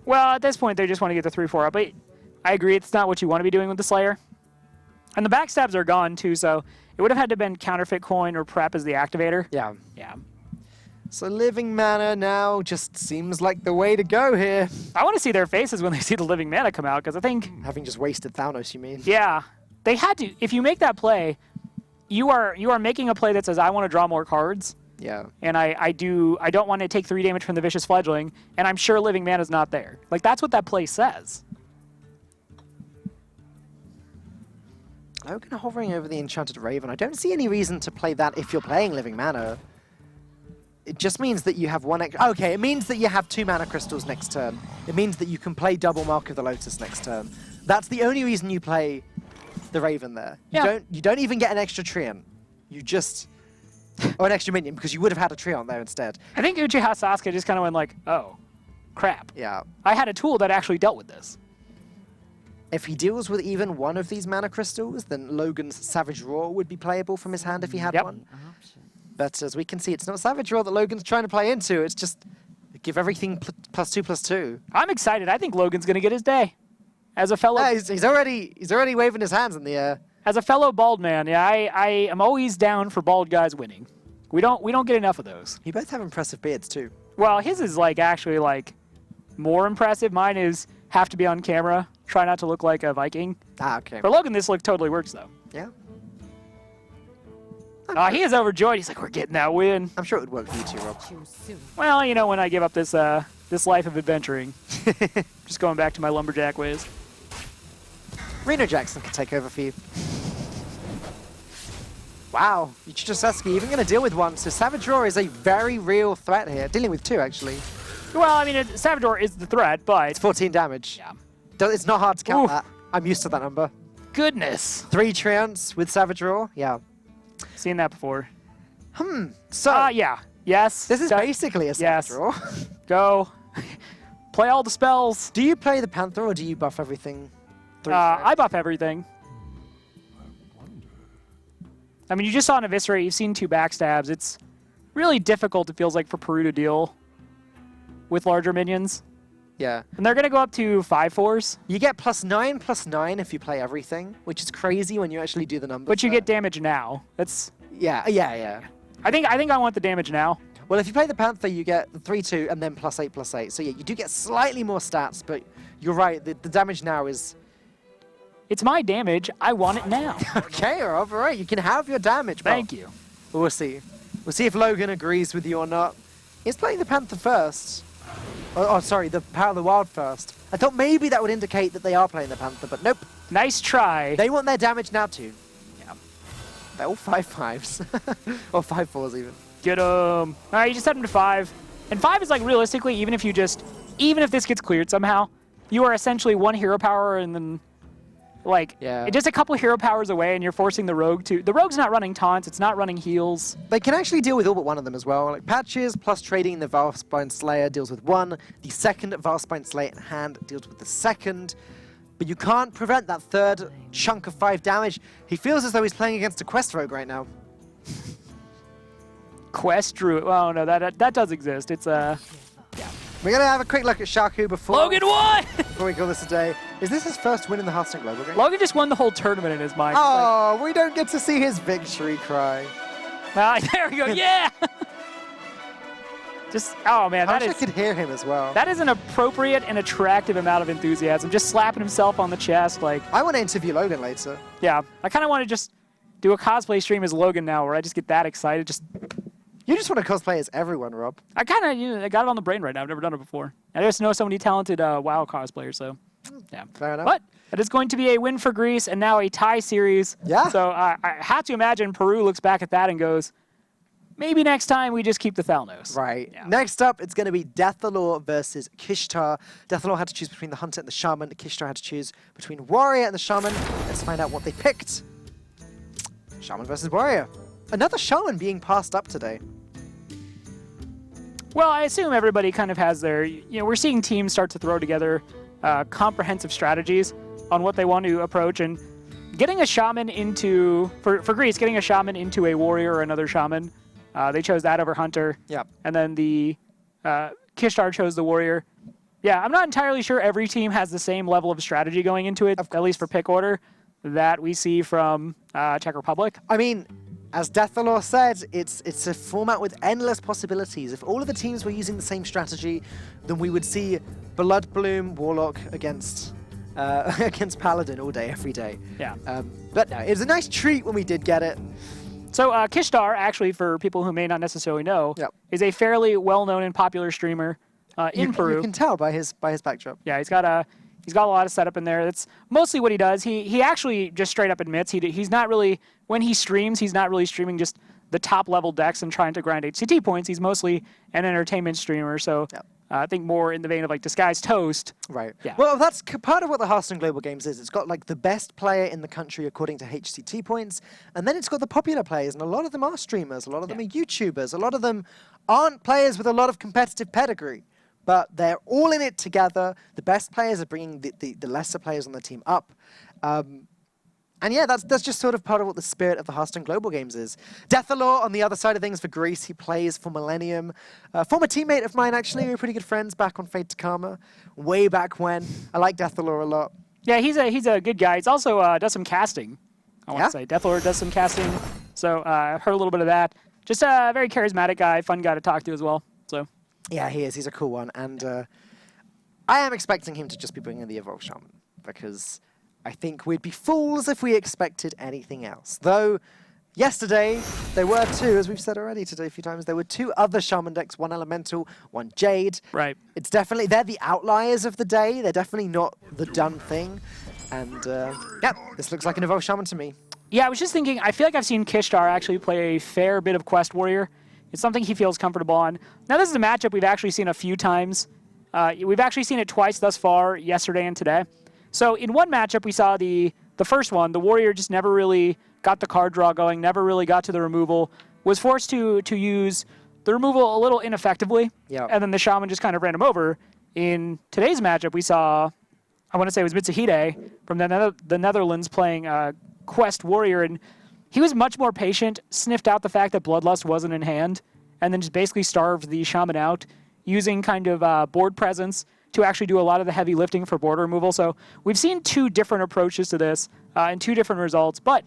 Well, at this point, they just want to get the 3/4 up. But I agree, it's not what you want to be doing with the Slayer. And the backstabs are gone, too, so it would have had to have been Counterfeit Coin or Prep as the activator. Yeah. Yeah. So Living Mana now just seems like the way to go here. I want to see their faces when they see the Living Mana come out, because I think... Having just wasted Thanos, you mean? Yeah, they had to. If you make that play, you are making a play that says, I want to draw more cards, Yeah. and I don't want to take 3 damage from the Vicious Fledgling, and I'm sure Living Mana's not there. Like, that's what that play says. Logan hovering over the Enchanted Raven. I don't see any reason to play that if you're playing Living Mana. It just means that you have one extra... Okay, it means that you have 2 mana crystals next turn. It means that you can play double Mark of the Lotus next turn. That's the only reason you play the Raven there. You don't even get an extra Treant. You just... or an extra minion, because you would have had a Treant there instead. I think Uchiha Sasuke just kind of went like, oh, crap. Yeah. I had a tool that actually dealt with this. If he deals with even one of these mana crystals, then Logan's Savage Roar would be playable from his hand if he had Yep. one. But as we can see, it's not Savage Roar that Logan's trying to play into. It's just give everything +2/+2. I'm excited. I think Logan's going to get his day. As a fellow... Yeah, he's already waving his hands in the air. As a fellow bald man, yeah, I am always down for bald guys winning. We don't get enough of those. You both have impressive beards too. Well, his is like actually like more impressive. Mine is have to be on camera. Try not to look like a Viking. Ah, okay. For Logan, this look totally works though. Yeah. He is overjoyed. He's like, we're getting that win. I'm sure it would work for you too, Rob. Well, you know, when I give up this this life of adventuring, just going back to my lumberjack ways. Reno Jackson can take over for you. Wow, Uchiha Sasuke even going to deal with one. So Savage Roar is a very real threat here. Dealing with 2, actually. Well, I mean, Savador is the threat, but It's 14 damage. yeah. It's not hard to count Oof. that. I'm used to that number. Goodness, 3 Treants with Savage Roar. Yeah. seen that before. So Yeah, yes. this is basically a Savage yes. Roar. Go, play all the spells. Do you play the Panther or do you buff everything? I buff everything. I mean, you just saw an Eviscerate. You've seen 2 backstabs. It's really difficult, it feels like, for Peru to deal with larger minions. Yeah. And they're going to go up to 5/4s. You get +9/+9 if you play everything, which is crazy when you actually do the numbers. But you get damage now. That's... Yeah. I think I want the damage now. Well, if you play the Panther, you get the 3/2 and then +8/+8. So yeah, you do get slightly more stats, but you're right. The damage now is... It's my damage. I want it now. Okay, all right. You can have your damage. Thank you. But we'll see. We'll see if Logan agrees with you or not. He's playing the Panther first. Oh, sorry, the Power of the Wild first. I thought maybe that would indicate that they are playing the Panther, but nope. Nice try. They want their damage now too. Yeah. They're all 5/5s. Or 5/4s even. Get him. All right, you just set him to 5. And 5 is like realistically, even if this gets cleared somehow, you are essentially 1 hero power and then just a couple hero powers away, and you're forcing the rogue to... The rogue's not running taunts, it's not running heals. They can actually deal with all but one of them as well. Like Patches plus trading the Valspine Slayer deals with 1. The second Valspine Slayer in hand deals with the second. But you can't prevent that third chunk of 5 damage. He feels as though he's playing against a Quest Rogue right now. Quest Druid. Oh no, that does exist. It's We're going to have a quick look at Shaku before... Logan won! Before we call this a day. Is this his first win in the Hearthstone Global game? Logan just won the whole tournament in his mind. Oh, we don't get to see his victory cry. There we go. Yeah! Oh man, I wish I could hear him as well. That is an appropriate and attractive amount of enthusiasm. Just slapping himself on the chest, like... I want to interview Logan later. Yeah, I kind of want to just do a cosplay stream as Logan now, where I just get that excited. You just want to cosplay as everyone, Rob. I kind of, I got it on the brain right now. I've never done it before. I just know so many talented WoW cosplayers, so yeah. Fair enough. But it is going to be a win for Greece and now a tie series. Yeah. So I have to imagine Peru looks back at that and goes, maybe next time we just keep the Thalnos. Right. Yeah. Next up, it's going to be Deathalore versus Kishtar. Deathalore had to choose between the Hunter and the Shaman. Kishtar had to choose between Warrior and the Shaman. Let's find out what they picked. Shaman versus Warrior. Another Shaman being passed up today. Well, I assume everybody kind of has their, we're seeing teams start to throw together comprehensive strategies on what they want to approach, and getting a Shaman into, for Greece, getting a Shaman into a Warrior or another Shaman, they chose that over Hunter. Yep. And then the Kishtar chose the Warrior. Yeah, I'm not entirely sure every team has the same level of strategy going into it, at least for pick order, that we see from Czech Republic. I mean, as Deathalore said, it's a format with endless possibilities. If all of the teams were using the same strategy, then we would see Bloodbloom Warlock against against Paladin all day, every day. Yeah. But no, it was a nice treat when we did get it. So Kishtar, actually, for people who may not necessarily know, is a fairly well-known and popular streamer in Peru. You can tell by his backdrop. Yeah, he's got a lot of setup in there. That's mostly what he does. He actually just straight up admits he's not really, when he streams, he's not really streaming just the top level decks and trying to grind HCT points. He's mostly an entertainment streamer. So I think more in the vein of like Disguised Toast. Right. Yeah. Well, that's part of what the Hearthstone Global Games is. It's got like the best player in the country according to HCT points, and then it's got the popular players, and a lot of them are streamers, a lot of them are YouTubers, a lot of them aren't players with a lot of competitive pedigree. But they're all in it together. The best players are bringing the lesser players on the team up. And yeah, that's just sort of part of what the spirit of the Hearthstone Global Games is. Deathalore, on the other side of things for Greece, he plays for Millennium. Former teammate of mine, actually. We were pretty good friends back on Fate to Karma, way back when. I like Deathalore a lot. Yeah, he's a good guy. He's also does some casting, I want to say. Deathalore does some casting. So I've heard a little bit of that. Just a very charismatic guy, fun guy to talk to as well. So. Yeah, he is. He's a cool one. And I am expecting him to just be bringing the Evolved Shaman, because I think we'd be fools if we expected anything else. Though, yesterday, there were two, as we've said already today a few times, there were two other Shaman decks, one Elemental, one Jade. Right. It's definitely, they're the outliers of the day. They're definitely not the done thing. And, yeah, this looks like an Evolved Shaman to me. Yeah, I was just thinking, I feel like I've seen Kishtar actually play a fair bit of Quest Warrior. It's something he feels comfortable on. Now, this is a matchup we've actually seen a few times. We've actually seen it twice thus far, yesterday and today. So in one matchup, we saw the first one, the Warrior just never really got the card draw going, never really got to the removal, was forced to use the removal a little ineffectively, and then the Shaman just kind of ran him over. In today's matchup, we saw I want to say it was Mitsuhide from the Netherlands playing Quest Warrior, and he was much more patient, sniffed out the fact that Bloodlust wasn't in hand, and then just basically starved the Shaman out, using kind of board presence to actually do a lot of the heavy lifting for board removal. So we've seen two different approaches to this and two different results. But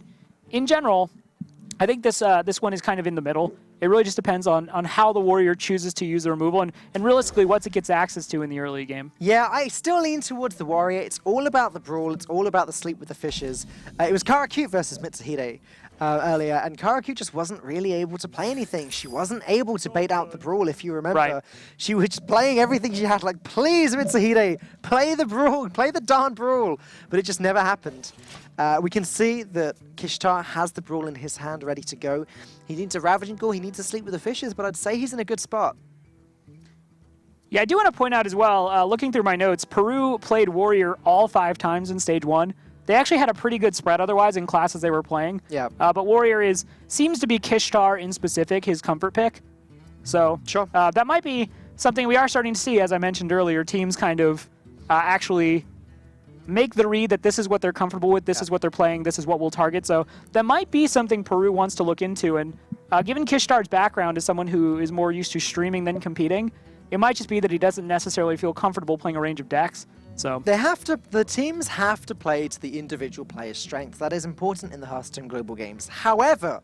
in general, I think this one is kind of in the middle. It really just depends on how the Warrior chooses to use the removal and realistically what it gets access to in the early game. Yeah, I still lean towards the Warrior. It's all about the Brawl. It's all about the Sleep with the Fishes. It was Karakute versus Mitsuhide earlier, and Karakute just wasn't really able to play anything. She wasn't able to bait out the Brawl, if you remember. Right. She was just playing everything she had, like, please, Mitsuhide, play the Brawl, play the darn Brawl. But it just never happened. We can see that Kishtar has the Brawl in his hand ready to go. He needs a Ravaging Ghoul, he needs to Sleep with the Fishes, but I'd say he's in a good spot. Yeah, I do want to point out as well, looking through my notes, Peru played Warrior all 5 times in Stage 1. They actually had a pretty good spread otherwise in classes they were playing. Yeah. But Warrior seems to be Kishtar in specific, his comfort pick. So Sure. That might be something we are starting to see, as I mentioned earlier, teams kind of actually make the read that this is what they're comfortable with, this is what they're playing, this is what we'll target. So that might be something Peru wants to look into. And given Kishtar's background as someone who is more used to streaming than competing, it might just be that he doesn't necessarily feel comfortable playing a range of decks. So the teams have to play to the individual player's strengths. That is important in the Hearthstone Global Games. However,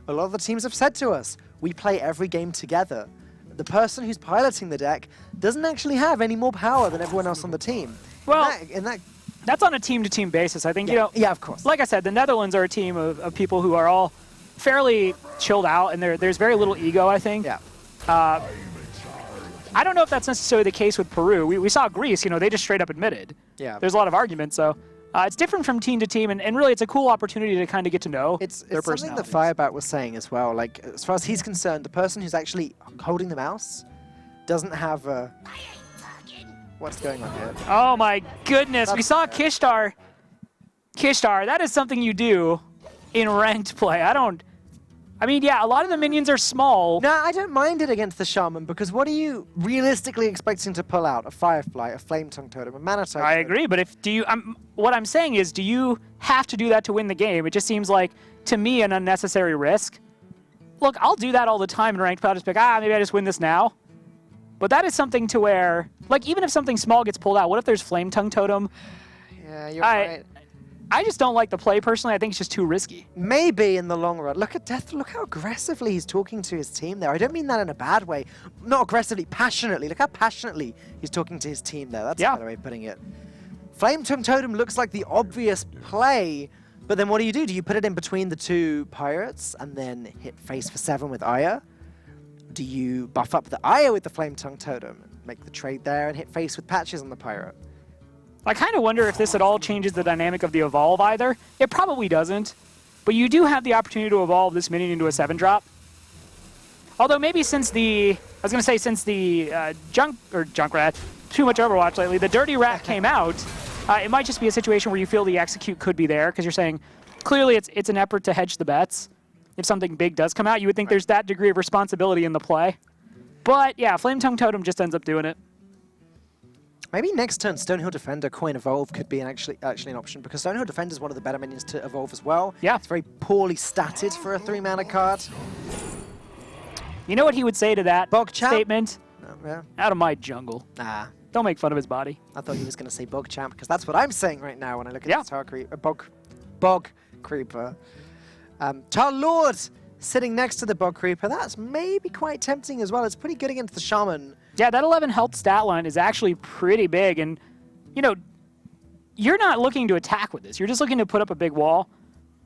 a lot of the teams have said to us, we play every game together. The person who's piloting the deck doesn't actually have any more power than everyone else on the team. Well, that's on a team-to-team basis. I think, yeah, yeah, of course. Like I said, the Netherlands are a team of people who are all fairly chilled out, and there's very little ego, I think. Yeah. I don't know if that's necessarily the case with Peru. We saw Greece, they just straight up admitted. Yeah. There's a lot of arguments, so it's different from team to team, and really it's a cool opportunity to kind of get to know It's their something that personalities. Firebat was saying as well. Like, as far as he's concerned, the person who's actually holding the mouse doesn't have a... What's going on here? Oh my goodness, we That's saw Kishtar. Kishtar, that is something you do in ranked play. I mean, yeah, a lot of the minions are small. No, I don't mind it against the Shaman, because what are you realistically expecting to pull out? A Firefly, a Flame Tongue Totem, a Mana Totem? I agree, but what I'm saying is, do you have to do that to win the game? It just seems like, to me, an unnecessary risk. Look, I'll do that all the time in ranked play. I'll just be like, maybe I just win this now. But that is something to where, like, even if something small gets pulled out, what if there's Flame Tongue Totem? Yeah, you're right. I just don't like the play personally. I think it's just too risky. Maybe in the long run. Look at Death. Look how aggressively he's talking to his team there. I don't mean that in a bad way. Not aggressively, passionately. Look how passionately he's talking to his team there. That's a better way of putting it. Flame Tongue Totem looks like the obvious play, but then what do? Do you put it in between the two pirates and then hit face for 7 with Aya? Do you buff up the Aya with the Flame Tongue Totem and make the trade there and hit face with Patches on the pirate? I kind of wonder if this at all changes the dynamic of the evolve either. It probably doesn't, but you do have the opportunity to evolve this minion into a 7-drop. Although maybe since the Junkrat, too much Overwatch lately, the Dirty Rat came out, it might just be a situation where you feel the execute could be there, because you're saying, clearly it's an effort to hedge the bets. If something big does come out, you would think there's that degree of responsibility in the play. But yeah, Flame Tongue Totem just ends up doing it. Maybe next turn, Stonehill Defender, Coin Evolve could be actually an option, because Stonehill Defender is one of the better minions to evolve as well. Yeah. It's very poorly statted for a 3-mana card. You know what he would say to that Bogchamp? statement? Oh, yeah. Out of my jungle. Nah. Don't make fun of his body. I thought he was going to say Bogchamp, because that's what I'm saying right now when I look at Yeah. this Bog Creeper. Tar Lord sitting next to the Bog Creeper. That's maybe quite tempting as well. It's pretty good against the Shaman. Yeah, that 11 health stat line is actually pretty big, and, you're not looking to attack with this. You're just looking to put up a big wall.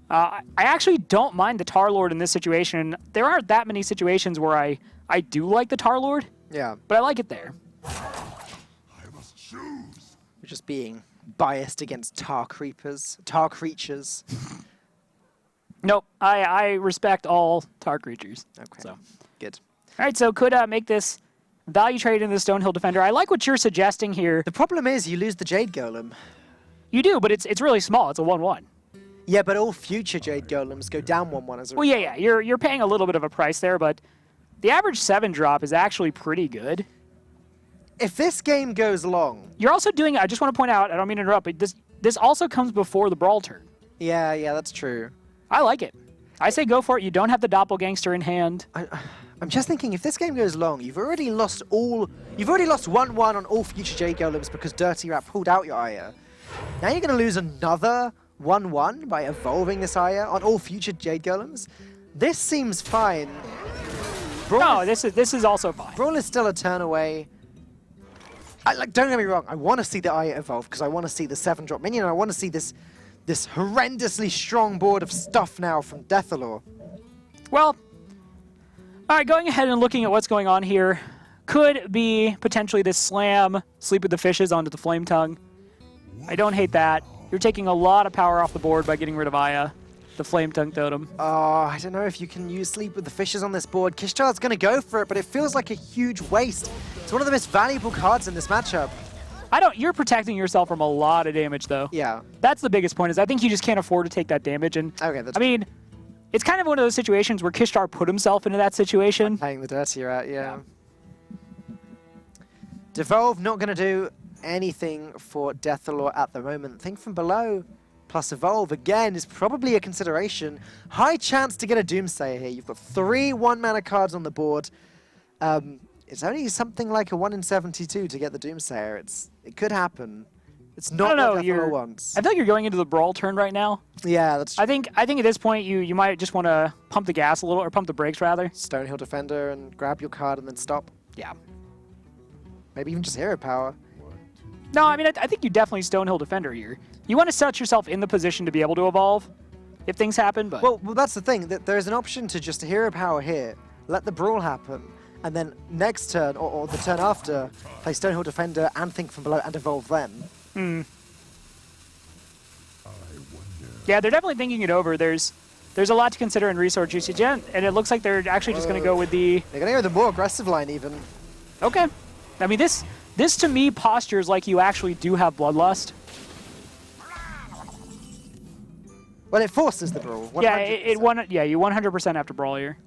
I actually don't mind the Tar Lord in this situation. There aren't that many situations where I do like the Tar Lord, Yeah. but I like it there. You're just being biased against Tar Creepers. Tar Creatures. Nope, I respect all Tar creatures. Okay. So. Good. All right, so could make this value trade in the Stonehill Defender. I like what you're suggesting here. The problem is you lose the Jade Golem. You do, but it's really small. It's a 1/1. Yeah, but all future Jade Golems go down 1/1 as a Well, yeah. You're paying a little bit of a price there, but the average 7-drop is actually pretty good. if this game goes long... You're also doing, I just want to point out, I don't mean to interrupt, but this also comes before the brawl turn. Yeah, that's true. I like it. I say go for it. You don't have the doppelgangster in hand. I'm just thinking, if this game goes long, you've already lost 1-1 on all future Jade Golems because Dirty Rat pulled out your Aya. Now you're going to lose another 1-1 by evolving this Aya on all future Jade Golems. This seems fine. No, this is also fine. Brawl is still a turn away. Don't get me wrong, I want to see the Aya evolve because I want to see the 7-drop minion. And I want to see this horrendously strong board of stuff now from Deathalore. Well, all right, going ahead and looking at what's going on here, could be potentially this slam, Sleep with the Fishes onto the Flame Tongue. I don't hate that. You're taking a lot of power off the board by getting rid of Aya, the Flame Tongue Totem. Oh, I don't know if you can use Sleep with the Fishes on this board. Kishtar's going to go for it, but it feels like a huge waste. It's one of the most valuable cards in this matchup. You're protecting yourself from a lot of damage, though. Yeah. That's the biggest point, is I think you just can't afford to take that damage. And Okay, I mean, it's kind of one of those situations where Kishtar put himself into that situation. Playing the Dirty Rat, yeah. Devolve not going to do anything for Deathalore at the moment. Think from below plus Evolve, again, is probably a consideration. High chance to get a Doomsayer here. You've got 3 1-mana cards on the board. It's only something like a 1 in 72 to get the Doomsayer. It could happen. It's not what Deathalore wants. I feel like you're going into the brawl turn right now. Yeah, that's true. I think at this point you might just want to pump the gas a little, or pump the brakes rather. Stonehill Defender and grab your card and then stop. Yeah. Maybe even just Hero Power. No, I mean, I think you definitely Stonehill Defender here. You want to set yourself in the position to be able to evolve if things happen, but... Well, that's the thing. That there's an option to just Hero Power here, let the Brawl happen, and then next turn, or the turn after, play Stonehill Defender and Think from Below and evolve then. Yeah, they're definitely thinking it over. There's a lot to consider in resource usage, and it looks like they're actually just going to go with the... They're going to go with the more aggressive line, even. Okay. I mean, this to me postures like you actually do have Bloodlust. Well, it forces the Brawl. 100%. Yeah, you 100% have to Brawl here.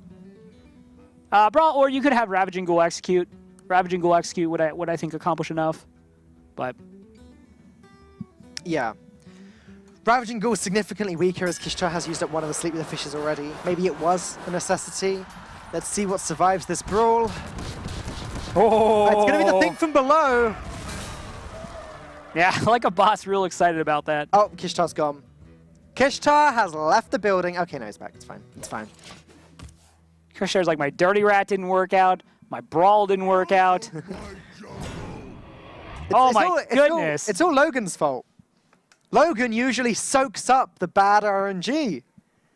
Brawl, or you could have Ravaging Ghoul Execute. Ravaging Ghoul Execute would I think accomplish enough, but... Yeah. Ravaging Ghoul is significantly weaker as Kishtar has used up one of the Sleep with the Fishes already. Maybe it was a necessity. Let's see what survives this Brawl. Oh! It's going to be the Think from Below. Yeah, like a boss, real excited about that. Oh, Kishtar's gone. Kishtar has left the building. Okay, no, he's back. It's fine. It's fine. Kishtar's like, my Dirty Rat didn't work out. My Brawl didn't work out. Oh my goodness. It's all Logan's fault. Logan usually soaks up the bad RNG.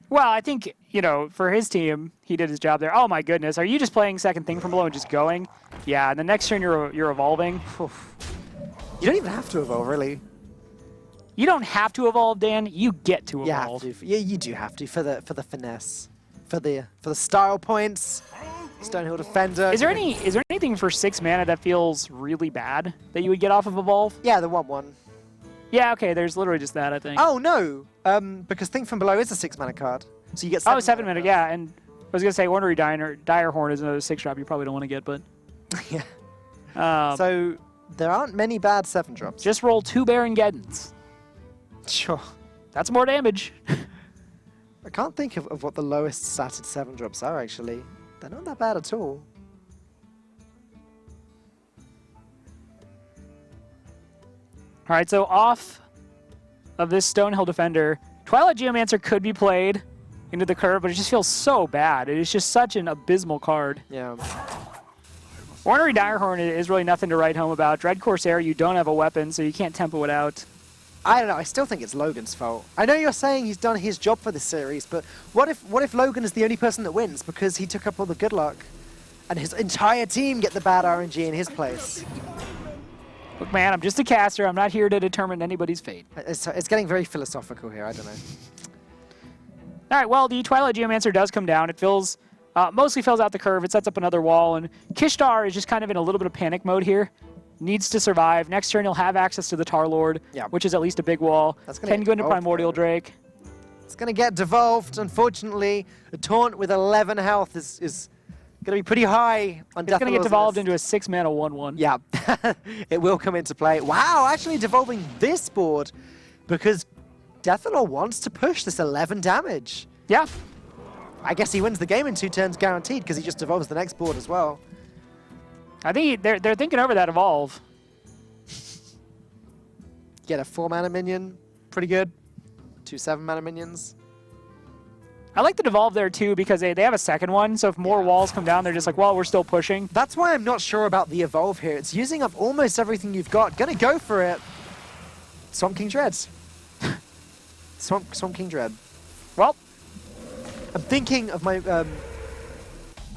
Well, I think, for his team, he did his job there. Oh my goodness. Are you just playing second Thing from Below and just going? Yeah, and the next turn you're evolving. You don't even have to evolve, really. You don't have to evolve, Dan. You get to evolve. You have to. Yeah, you do have to for the finesse, for the style points. Stonehill Defender. Is there anything for 6 mana that feels really bad that you would get off of evolve? Yeah, the 1/1. Yeah, okay. There's literally just that, I think. Oh no, because Think from Below is a 6 mana card, so you get 7. 7 mana. Yeah, and I was gonna say Ornery Direhorn is another 6-drop you probably don't want to get, but yeah. So there aren't many bad 7-drops. Just roll 2 Baron Geddons. Sure. That's more damage. I can't think of what the lowest statted 7-drops are, actually. They're not that bad at all. All right, so off of this Stonehill Defender, Twilight Geomancer could be played into the curve, but it just feels so bad. It is just such an abysmal card. Yeah. Ornery Direhorn is really nothing to write home about. Dread Corsair, you don't have a weapon, so you can't tempo it out. I don't know. I still think it's Logan's fault. I know you're saying he's done his job for this series, but what if Logan is the only person that wins because he took up all the good luck, and his entire team get the bad RNG in his place? Look, man, I'm just a caster. I'm not here to determine anybody's fate. It's getting very philosophical here. I don't know. All right. Well, the Twilight Geomancer does come down. It mostly fills out the curve. It sets up another wall, and Kishtar is just kind of in a little bit of panic mode here. Needs to survive. Next turn, he'll have access to the Tar Lord, which is at least a big wall. Can go into Primordial Drake. It's going to get devolved, unfortunately. A Taunt with 11 health is Going to be pretty high on It's going to get Deathlord's devolved list. into a 6-mana 1/1. Yeah, it will come into play. Wow, actually devolving this board because Deathlord wants to push this 11 damage. Yeah. I guess he wins the game in 2 turns guaranteed because he just devolves the next board as well. I think they're thinking over that evolve. Get a 4-mana minion, pretty good. 2 7-mana minions. I like the devolve there too because they have a second one, so if more walls come down, they're just like, well, we're still pushing. That's why I'm not sure about the evolve here. It's using up almost everything you've got. Gonna go for it. Swamp King Dreads. Swamp King Dread. Well, I'm thinking of my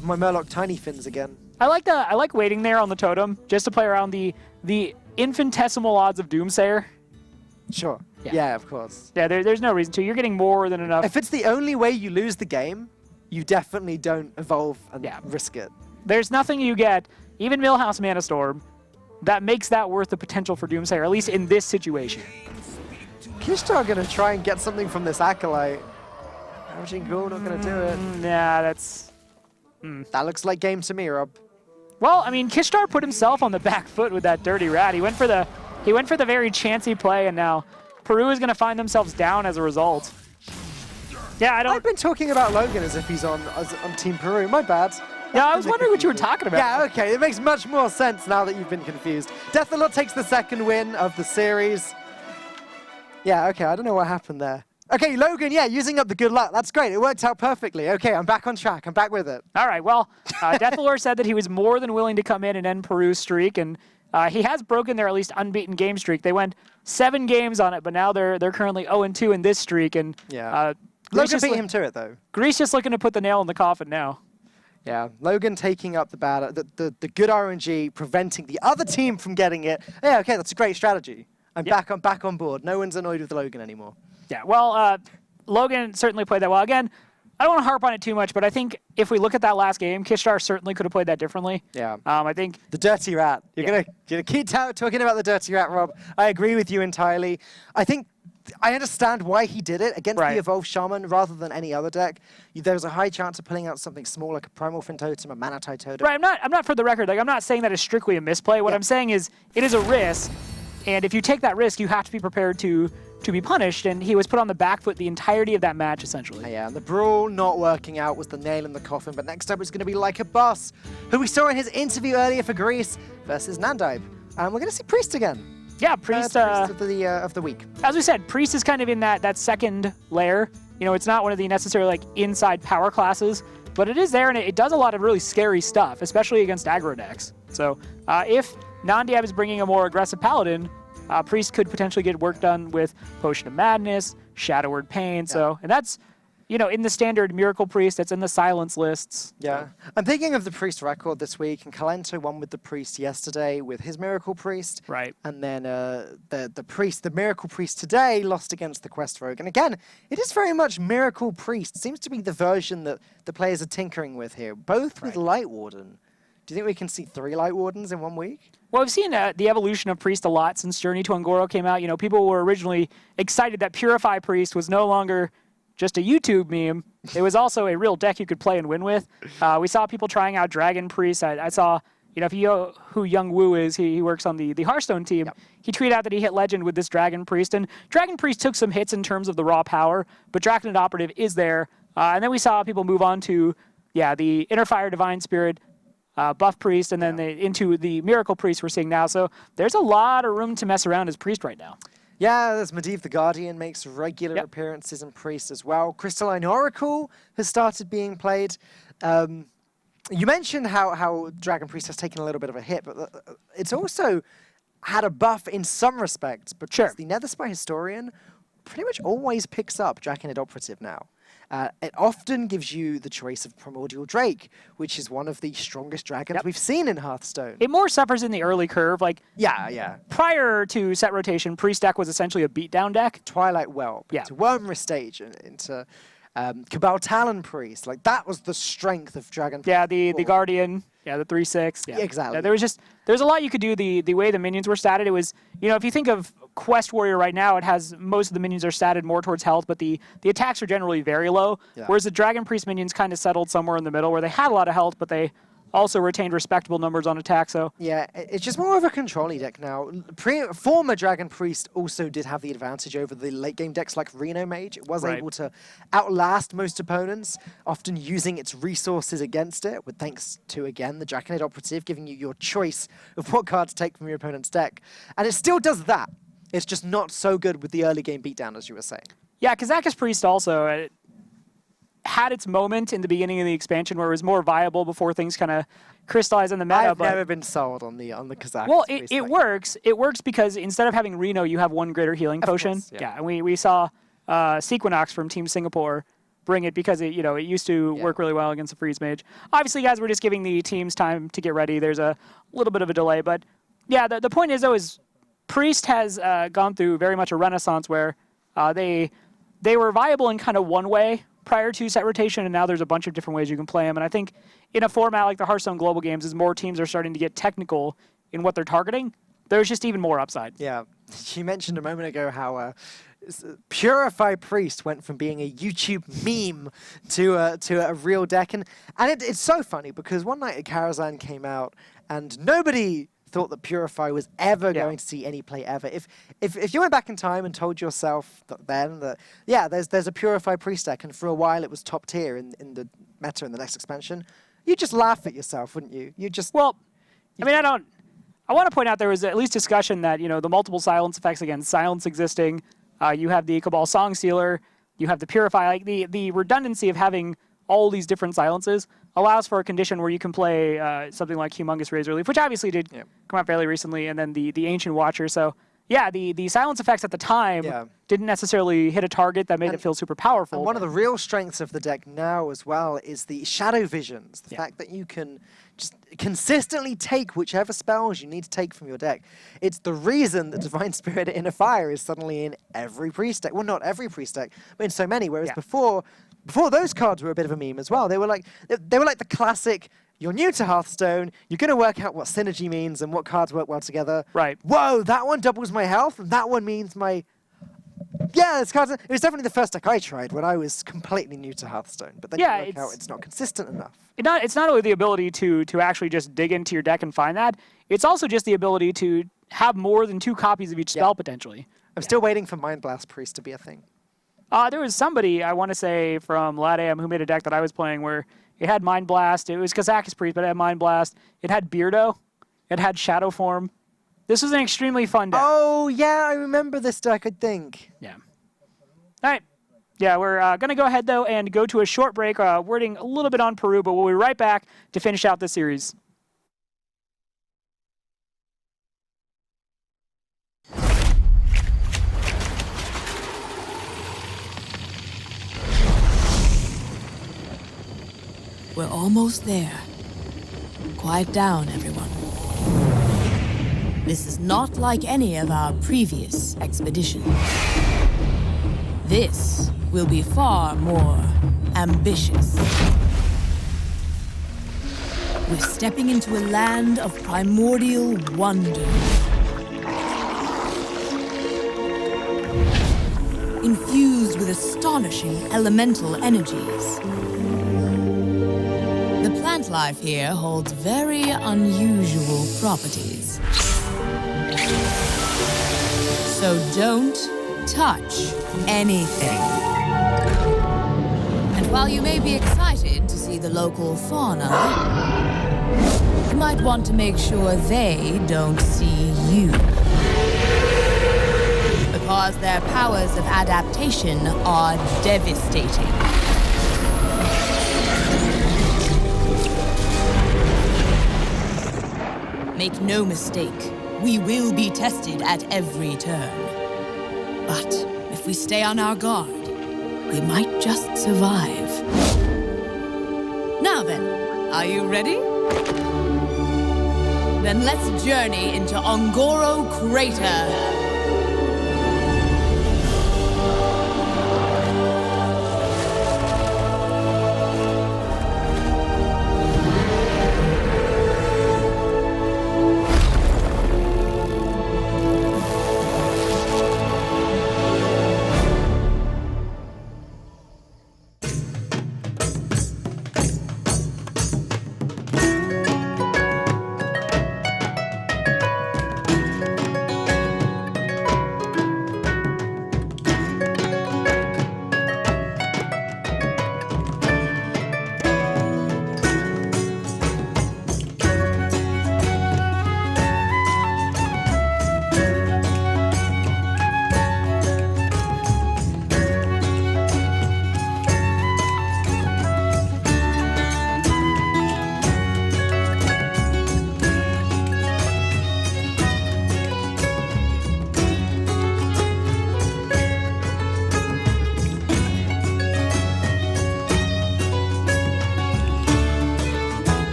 Murloc Tiny Fins again. I like waiting there on the totem just to play around the infinitesimal odds of Doomsayer. Sure. Yeah. Yeah, of course. Yeah, there's no reason to. You're getting more than enough. If it's the only way you lose the game, you definitely don't evolve and risk it. There's nothing you get, even Millhouse Mana Storm, that makes that worth the potential for Doomsayer, at least in this situation. Kishtar gonna try and get something from this Acolyte. Ravaging Ghoul not gonna do it. Nah, that's... That looks like game to me, Rob. Well, I mean, Kishtar put himself on the back foot with that Dirty Rat. He went for the very chancy play, and now Peru is gonna find themselves down as a result. Yeah, I've been talking about Logan as if he's on Team Peru. My bad. Yeah, I was wondering what you were talking about. Yeah, okay. It makes much more sense now that you've been confused. Deathlord takes the second win of the series. Yeah, okay. I don't know what happened there. Okay, Logan, yeah, using up the good luck. That's great. It worked out perfectly. Okay, I'm back on track. I'm back with it. All right, well, Deathlord said that he was more than willing to come in and end Peru's streak, and he has broken their at least unbeaten game streak. They went 7 games on it, but now they're currently 0-2 in this streak, and Logan beat him to it, though. Greece just looking to put the nail in the coffin now. Yeah, Logan taking up the bad, the good RNG, preventing the other team from getting it. Yeah, okay, that's a great strategy. I'm back on board. No one's annoyed with Logan anymore. Yeah, well, Logan certainly played that well. Again, I don't want to harp on it too much, but I think if we look at that last game, Kishtar certainly could have played that differently. Yeah. I think the Dirty Rat. You're gonna keep talking about the Dirty Rat, Rob. I agree with you entirely. I think I understand why he did it against the Evolved Shaman rather than any other deck. There's a high chance of pulling out something small like a Primal Fin Totem, a Manatide Totem. Right. I'm not for the record. Like, I'm not saying that is strictly a misplay. What I'm saying is it is a risk, and if you take that risk, you have to be prepared to be punished, and he was put on the back foot the entirety of that match, essentially. Yeah, and the Brawl not working out was the nail in the coffin, but next up is going to be Like a Boss, who we saw in his interview earlier for Greece versus Nandibe. And we're going to see Priest again. Yeah, Priest of the week. As we said, Priest is kind of in that second layer. You know, it's not one of the necessarily like inside power classes, but it is there, and it does a lot of really scary stuff, especially against aggro decks. So if Nandibe is bringing a more aggressive Paladin, Priest could potentially get work done with Potion of Madness, Shadow Word Pain, and that's, you know, in the standard Miracle Priest, that's in the silence lists. Yeah. I'm thinking of the Priest record this week, and Kalento won with the Priest yesterday with his Miracle Priest. Right. And then the Miracle Priest today lost against the Quest Rogue. And again, it is very much Miracle Priest. Seems to be the version that the players are tinkering with here, both with Light Warden. Do you think we can see 3 Light Wardens in 1 week? Well, we've seen the evolution of Priest a lot since Journey to Ungoro came out. You know, people were originally excited that Purify Priest was no longer just a YouTube meme. It was also a real deck you could play and win with. We saw people trying out Dragon Priest. I saw, you know, if you know who Young Woo is, he works on the Hearthstone team. Yep. He tweeted out that he hit Legend with this Dragon Priest, and Dragon Priest took some hits in terms of the raw power, but Draconid Operative is there. And then we saw people move on to, the Inner Fire Divine Spirit, Buff Priest, and then into the Miracle Priest we're seeing now. So there's a lot of room to mess around as Priest right now. Yeah, there's Medivh the Guardian makes regular appearances in Priest as well. Crystalline Oracle has started being played. You mentioned how Dragon Priest has taken a little bit of a hit, but it's also had a buff in some respects, because the Netherspire Historian pretty much always picks up Draconid Operative now. It often gives you the choice of Primordial Drake, which is one of the strongest dragons we've seen in Hearthstone. It more suffers in the early curve. Like, prior to set rotation, Priest deck was essentially a beatdown deck. Twilight Whelp, into Wormrest Stage, into Cabal Talon Priest. Like, that was the strength of Dragon Priest. Yeah, the before. Guardian. Yeah, the 3/6. Yeah, exactly. Yeah, there's a lot you could do. The way the minions were statted, it was, if you think of Quest Warrior right now, it has most of the minions are statted more towards health, but the attacks are generally very low. Yeah. Whereas the Dragon Priest minions kind of settled somewhere in the middle, where they had a lot of health, but they also retained respectable numbers on attack. So Yeah, it's just more of a control-y deck now. Former Dragon Priest also did have the advantage over the late-game decks like Reno Mage. It was Right. able to outlast most opponents, often using its resources against it, with thanks to, again, the Draconid Operative, giving you your choice of what card to take from your opponent's deck. And it still does that. It's just not so good with the early-game beatdown, as you were saying. yeah, Kazakus Priest also had its moment in the beginning of the expansion where it was more viable before things kind of crystallized in the meta. I've never been sold on the Kazakus. Well, Priest it deck. works. It works because instead of having Reno, you have one greater healing potion. course, yeah. And we saw Sequinox from Team Singapore bring it because it used to work really well against the Freeze Mage. Obviously, guys, we're just giving the teams time to get ready. There's a little bit of a delay, but yeah, the point is though is Priest has gone through very much a renaissance where they were viable in kind of one way prior to set rotation, and now there's a bunch of different ways you can play them. And I think in a format like the Hearthstone Global Games, as more teams are starting to get technical in what they're targeting, there's just even more upside. Yeah, you mentioned a moment ago how Purify Priest went from being a YouTube meme to a real deck, and it's so funny because one night Karazhan came out and nobody thought that Purify was ever going to see any play ever. If you went back in time and told yourself that there's a Purify Priest deck, and for a while it was top tier in the meta in the next expansion, you'd just laugh at yourself, wouldn't you? I want to point out there was at least discussion that, the multiple silence effects, again, silence existing, you have the Cabal Song Sealer, you have the Purify, like the redundancy of having all these different silences allows for a condition where you can play something like Humongous Razor Leaf, which obviously did come out fairly recently, and then the Ancient Watcher. So yeah, the silence effects at the time didn't necessarily hit a target that made it feel super powerful. And one of the real strengths of the deck now as well is the Shadow Visions, the fact that you can just consistently take whichever spells you need to take from your deck. It's the reason that Divine Spirit Inner Fire is suddenly in every priest deck. Well, not every priest deck, but in so many, whereas before those cards were a bit of a meme as well. They were like the classic, you're new to Hearthstone, you're going to work out what synergy means and what cards work well together. Right. Whoa, that one doubles my health, and that one means my... Yeah, it was definitely the first deck I tried when I was completely new to Hearthstone. But then you work out it's not consistent enough. It's not only the ability to actually just dig into your deck and find that, it's also just the ability to have more than 2 copies of each spell, potentially. I'm still waiting for Mind Blast Priest to be a thing. There was somebody, I want to say, from LATAM who made a deck that I was playing where it had Mind Blast. It was Kazakus Priest, but it had Mind Blast. It had Beardo. It had Shadow Form. This was an extremely fun deck. Oh, yeah, I remember this deck, I think. Yeah. All right. Yeah, we're going to go ahead, though, and go to a short break, wording a little bit on Peru, but we'll be right back to finish out the series. We're almost there. Quiet down, everyone. This is not like any of our previous expeditions. This will be far more ambitious. We're stepping into a land of primordial wonder. Infused with astonishing elemental energies. The plant life here holds very unusual properties. So don't touch anything. And while you may be excited to see the local fauna, you might want to make sure they don't see you. Because their powers of adaptation are devastating. Make no mistake, we will be tested at every turn. But if we stay on our guard, we might just survive. Now then, are you ready? Then let's journey into Ongoro Crater.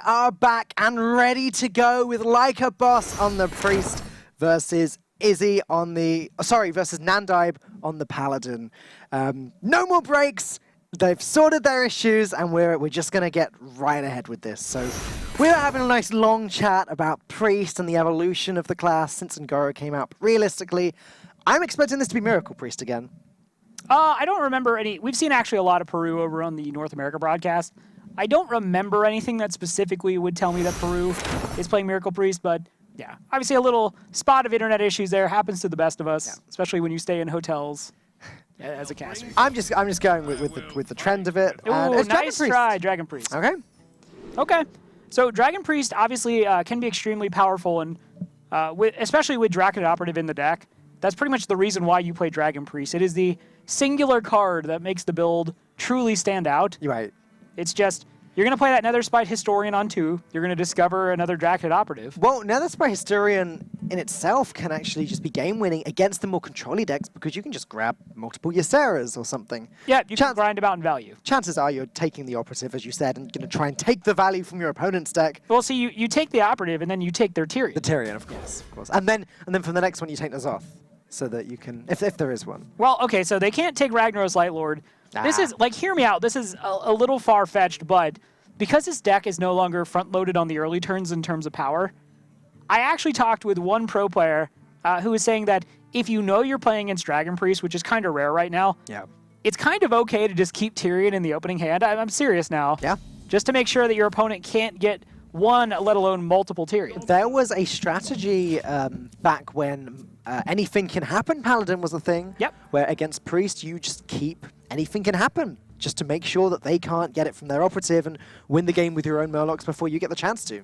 are back and ready to go with Like a Boss on the Priest versus Izzy on the... versus Nandibe on the Paladin. No more breaks. They've sorted their issues, and we're just going to get right ahead with this. So we're having a nice long chat about Priest and the evolution of the class since Ngoro came out. But realistically, I'm expecting this to be Miracle Priest again. I don't remember any... We've seen actually a lot of Peru over on the North America broadcast. I don't remember anything that specifically would tell me that Peru is playing Miracle Priest, but yeah, obviously a little spot of internet issues there happens to the best of us, especially when you stay in hotels as a caster. I'm just going with the trend of it. Ooh, It's Dragon nice Priest. try, Dragon Priest. Okay. Okay, so Dragon Priest obviously can be extremely powerful, and especially with Draconid Operative in the deck. That's pretty much the reason why you play Dragon Priest. It is the singular card that makes the build truly stand out. You're right. It's just, you're going to play that Netherspite Historian on 2. You're going to discover another Draconid Operative. Well, Netherspite Historian in itself can actually just be game-winning against the more control-y decks because you can just grab multiple Ysseras or something. Yeah, you can grind them out in value. Chances are you're taking the Operative, as you said, and going to try and take the value from your opponent's deck. Well, see, you take the Operative, and then you take their Tyrion. The Tyrion, of course. And then from the next one, you take the Zoth, so that you can, if there is one. Well, okay, so they can't take Ragnaros Lightlord. This is, like, hear me out. This is a little far-fetched, but because this deck is no longer front-loaded on the early turns in terms of power, I actually talked with one pro player who was saying that if you know you're playing against Dragon Priest, which is kind of rare right now, it's kind of okay to just keep Tyrion in the opening hand. I'm serious now. Yeah. Just to make sure that your opponent can't get one, let alone multiple Tyrion. There was a strategy back when anything can happen Paladin was a thing. Yep. Where against Priest, you just keep anything can happen just to make sure that they can't get it from their Operative and win the game with your own Murlocs before you get the chance to.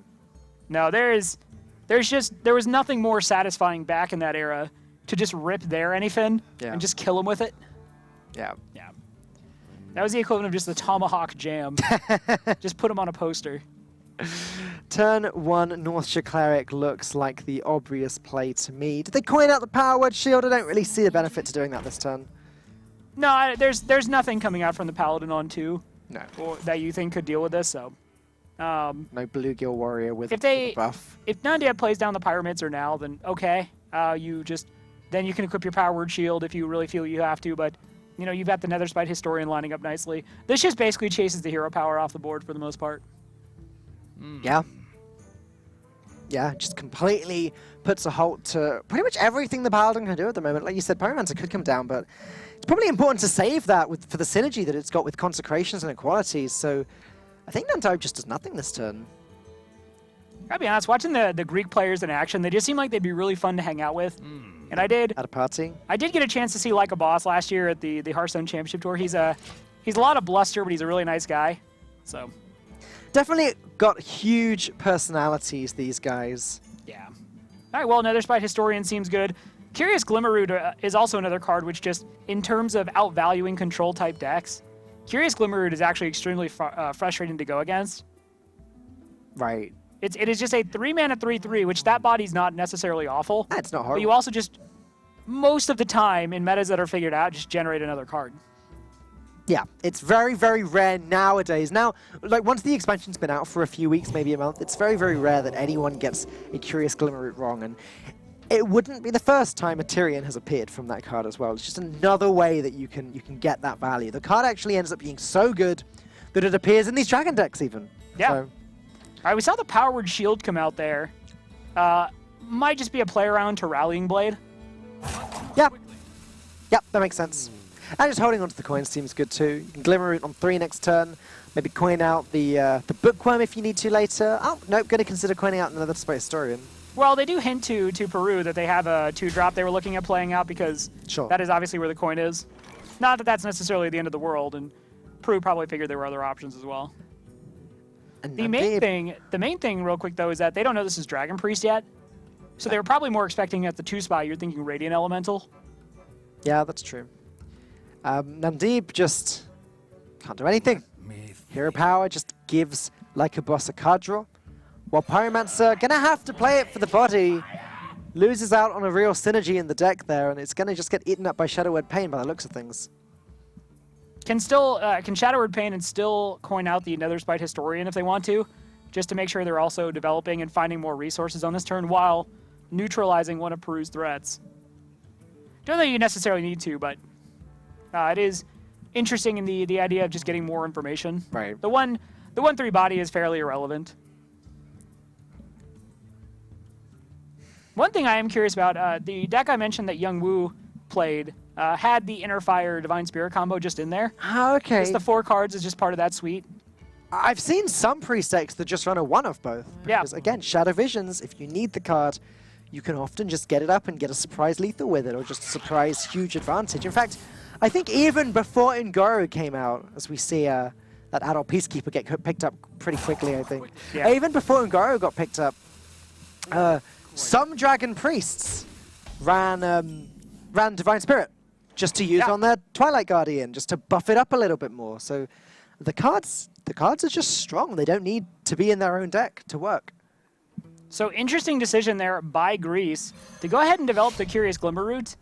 No, there was nothing more satisfying back in that era to just rip their anything and just kill them with it. Yeah. Yeah. That was the equivalent of just the Tomahawk Jam. Just put them on a poster. Turn 1 Northshire Cleric looks like the obvious play to me. Did they coin out the Power Word Shield? I don't really see the benefit to doing that this turn. No, there's nothing coming out from the Paladin on 2 No. that you think could deal with this, so... No Bluegill Warrior with If the buff. If Nandiab plays down the Pyramids or now, then okay. Then you can equip your Power Word Shield if you really feel you have to, but you know, you've got the Netherspite Historian lining up nicely. This just basically chases the hero power off the board for the most part. Yeah. Yeah, just completely puts a halt to pretty much everything the Paladin can do at the moment. Like you said, Pyromancer could come down, but it's probably important to save that for the synergy that it's got with Consecrations and Equalities, so I think Nandibe just does nothing this turn. Gotta be honest, watching the Greek players in action, they just seem like they'd be really fun to hang out with. And I did. At a party? I did get a chance to see Like a Boss last year at the Hearthstone Championship Tour. He's a lot of bluster, but he's a really nice guy. So definitely got huge personalities, these guys. yeah. All right, well, Netherspite Historian seems good. Curious Glimmerroot is also another card which just, in terms of outvaluing control-type decks, Curious Glimmerroot is actually extremely frustrating to go against. Right. It is just a 3-mana 3/3, which that body's not necessarily awful. That's not But horrible. you also just, most of the time, in metas that are figured out, just generate another card. Yeah, it's very, very rare nowadays. Now, like, once the expansion's been out for a few weeks, maybe a month, it's very, very rare that anyone gets a Curious Glimmerroot wrong, and it wouldn't be the first time a Tyrion has appeared from that card as well. It's just another way that you can get that value. The card actually ends up being so good that it appears in these Dragon decks even. Yeah. So, All right, we saw the Power Word Shield come out there. Might just be a play around to Rallying Blade. yeah. Yep, that makes sense. And just holding onto the coin seems good too. You can Glimmerroot on 3 next turn. Maybe coin out the Bookworm if you need to later. Oh, nope, going to consider coining out another Space Historian. Well, they do hint to Peru that they have a 2-drop they were looking at playing out because that is obviously where the coin is. Not that that's necessarily the end of the world, and Peru probably figured there were other options as well. And The main thing, real quick though, is that they don't know this is Dragon Priest yet, so they were probably more expecting at the 2 spot. You're thinking Radiant Elemental. Yeah, that's true. Nandeeb just can't do anything. Hero Power just gives Like a Boss a card draw. While Pyromancer gonna have to play it for the body. Loses out on a real synergy in the deck there, and it's gonna just get eaten up by Shadow Word Pain by the looks of things. Can Shadow Word Pain and still coin out the Netherspite Historian if they want to. just to make sure they're also developing and finding more resources on this turn while neutralizing one of Peru's threats. Don't think you necessarily need to, but it is interesting in the idea of just getting more information. Right. The 1/3 body is fairly irrelevant. One thing I am curious about, the deck I mentioned that Young Woo played had the Inner Fire Divine Spirit combo just in there. Okay. Just the 4 cards is just part of that suite. I've seen some priest decks that just run a one of both. Yeah. Because again, Shadow Visions, if you need the card, you can often just get it up and get a surprise lethal with it, or just surprise huge advantage. In fact, I think even before Ngoro came out, as we see that adult Peacekeeper get picked up pretty quickly, I think. Yeah. Even before Ngoro got picked up, some Dragon Priests ran Divine Spirit just to use on their Twilight Guardian, just to buff it up a little bit more. So the cards are just strong. They don't need to be in their own deck to work. So interesting decision there by Greece to go ahead and develop the Curious Glimmer route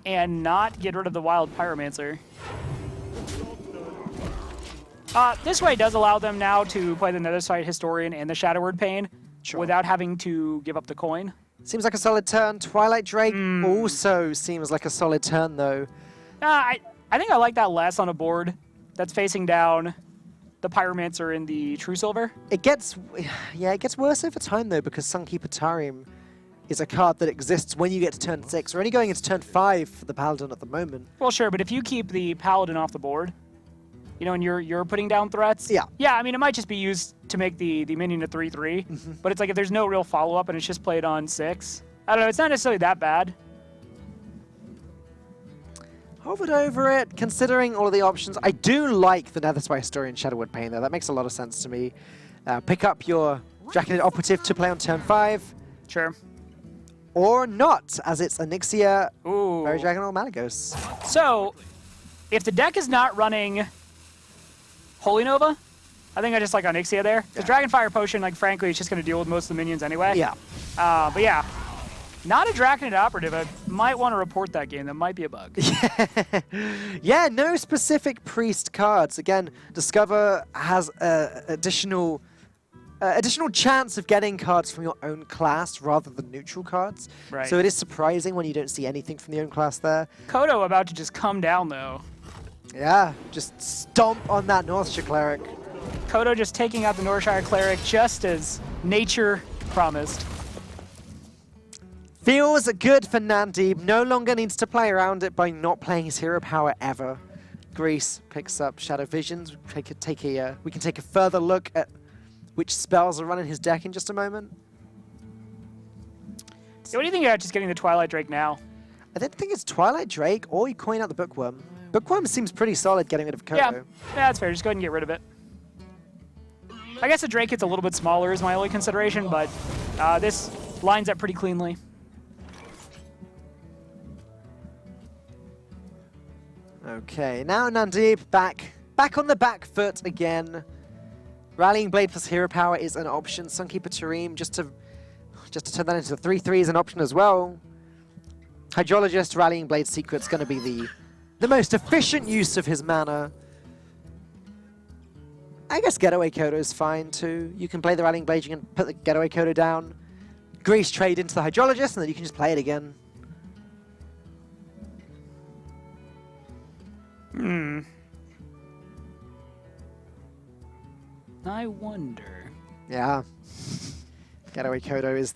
and not get rid of the Wild Pyromancer. This way does allow them now to play the Nethersight Historian and the Shadow Word Pain without having to give up the coin. Seems like a solid turn. Twilight Drake also seems like a solid turn, though. I think I like that less on a board that's facing down the Pyromancer and the True Silver. It gets worse over time, though, because Sunkeeper Tarim is a card that exists when you get to turn 6. We're only going into turn 5 for the Paladin at the moment. Well, sure, but if you keep the Paladin off the board, you know, and you're putting down threats. Yeah. Yeah, I mean, it might just be used to make the minion a 3/3, but it's like if there's no real follow-up and it's just played on 6, I don't know, it's not necessarily that bad. Hovered over it, considering all of the options. I do like the Netherspire Historian Shadowwood Pain, though. That makes a lot of sense to me. Pick up your Jacketed Operative to play on turn 5. Sure. Or not, as it's Onyxia, Ooh. Fairy Dragon, or Malagos. So, if the deck is not running Holy Nova, I think I just like Onyxia there. The Dragonfire Potion, like, frankly, it's just going to deal with most of the minions anyway. Yeah. But yeah, not a Draconid Operative. I might want to report that game. That might be a bug. Yeah, no specific priest cards. Again, Discover has additional chance of getting cards from your own class rather than neutral cards. Right. So it is surprising when you don't see anything from the own class there. Kodo about to just come down, though. Yeah, just stomp on that Northshire Cleric. Kodo just taking out the Northshire Cleric just as nature promised. Feels good for Nandib. No longer needs to play around it by not playing his hero power ever. Greece picks up Shadow Visions. We can take a further look at which spells are running his deck in just a moment. So what do you think about just getting the Twilight Drake now? I don't think it's Twilight Drake, or you coin out the Bookworm. Bookworm seems pretty solid getting rid of Kodo. Yeah, that's fair. Just go ahead and get rid of it. I guess the Drake gets a little bit smaller is my only consideration, but this lines up pretty cleanly. Okay, now Nandib back on the back foot again. Rallying Blade plus Hero Power is an option. Sunkeeper Tarim just to turn that into a 3/3 is an option as well. Hydrologist Rallying Blade Secret's going to be the most efficient use of his mana. I guess Getaway Kodo is fine too. You can play the Rallying Blade, you can put the Getaway Kodo down. Grease trade into the Hydrologist, and then you can just play it again. I wonder. Yeah. Getaway Kodo is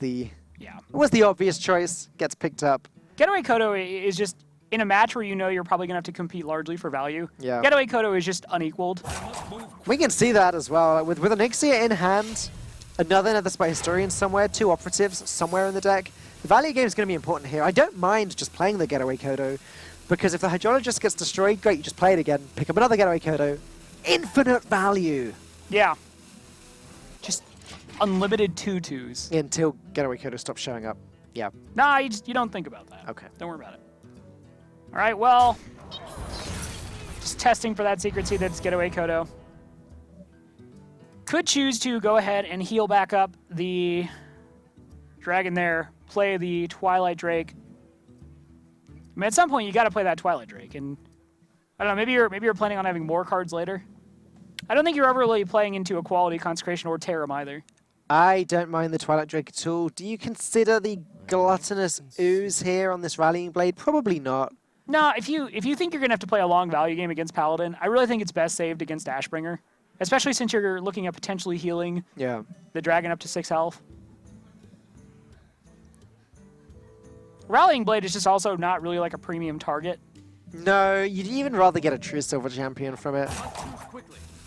was the obvious choice. Gets picked up. Getaway Kodo is just in a match where you know you're probably going to have to compete largely for value. Yeah. Getaway Kodo is just unequaled. We can see that as well. With an Onyxia in hand, another Netherspire Historian somewhere, 2 operatives somewhere in the deck. The value game is going to be important here. I don't mind just playing the Getaway Kodo, because if the Hydrologist gets destroyed, great, you just play it again. Pick up another Getaway Kodo. Infinite value. Yeah. Just unlimited 2/2s. Until Getaway Kodo stops showing up. Yeah. Nah, you don't think about that. Okay. Don't worry about it. All right, well, just testing for that secret seed that's Getaway Kodo. Could choose to go ahead and heal back up the dragon there, play the Twilight Drake. I mean, at some point you got to play that Twilight Drake, and I don't know. Maybe you're planning on having more cards later. I don't think you're ever really playing into a quality Consecration or Tarim either. I don't mind the Twilight Drake at all. Do you consider the Gluttonous Ooze here on this Rallying Blade? Probably not. No, if you think you're going to have to play a long value game against Paladin, I really think it's best saved against Ashbringer. Especially since you're looking at potentially healing the dragon up to 6 health. Rallying Blade is just also not really like a premium target. No, you'd even rather get a true silver champion from it.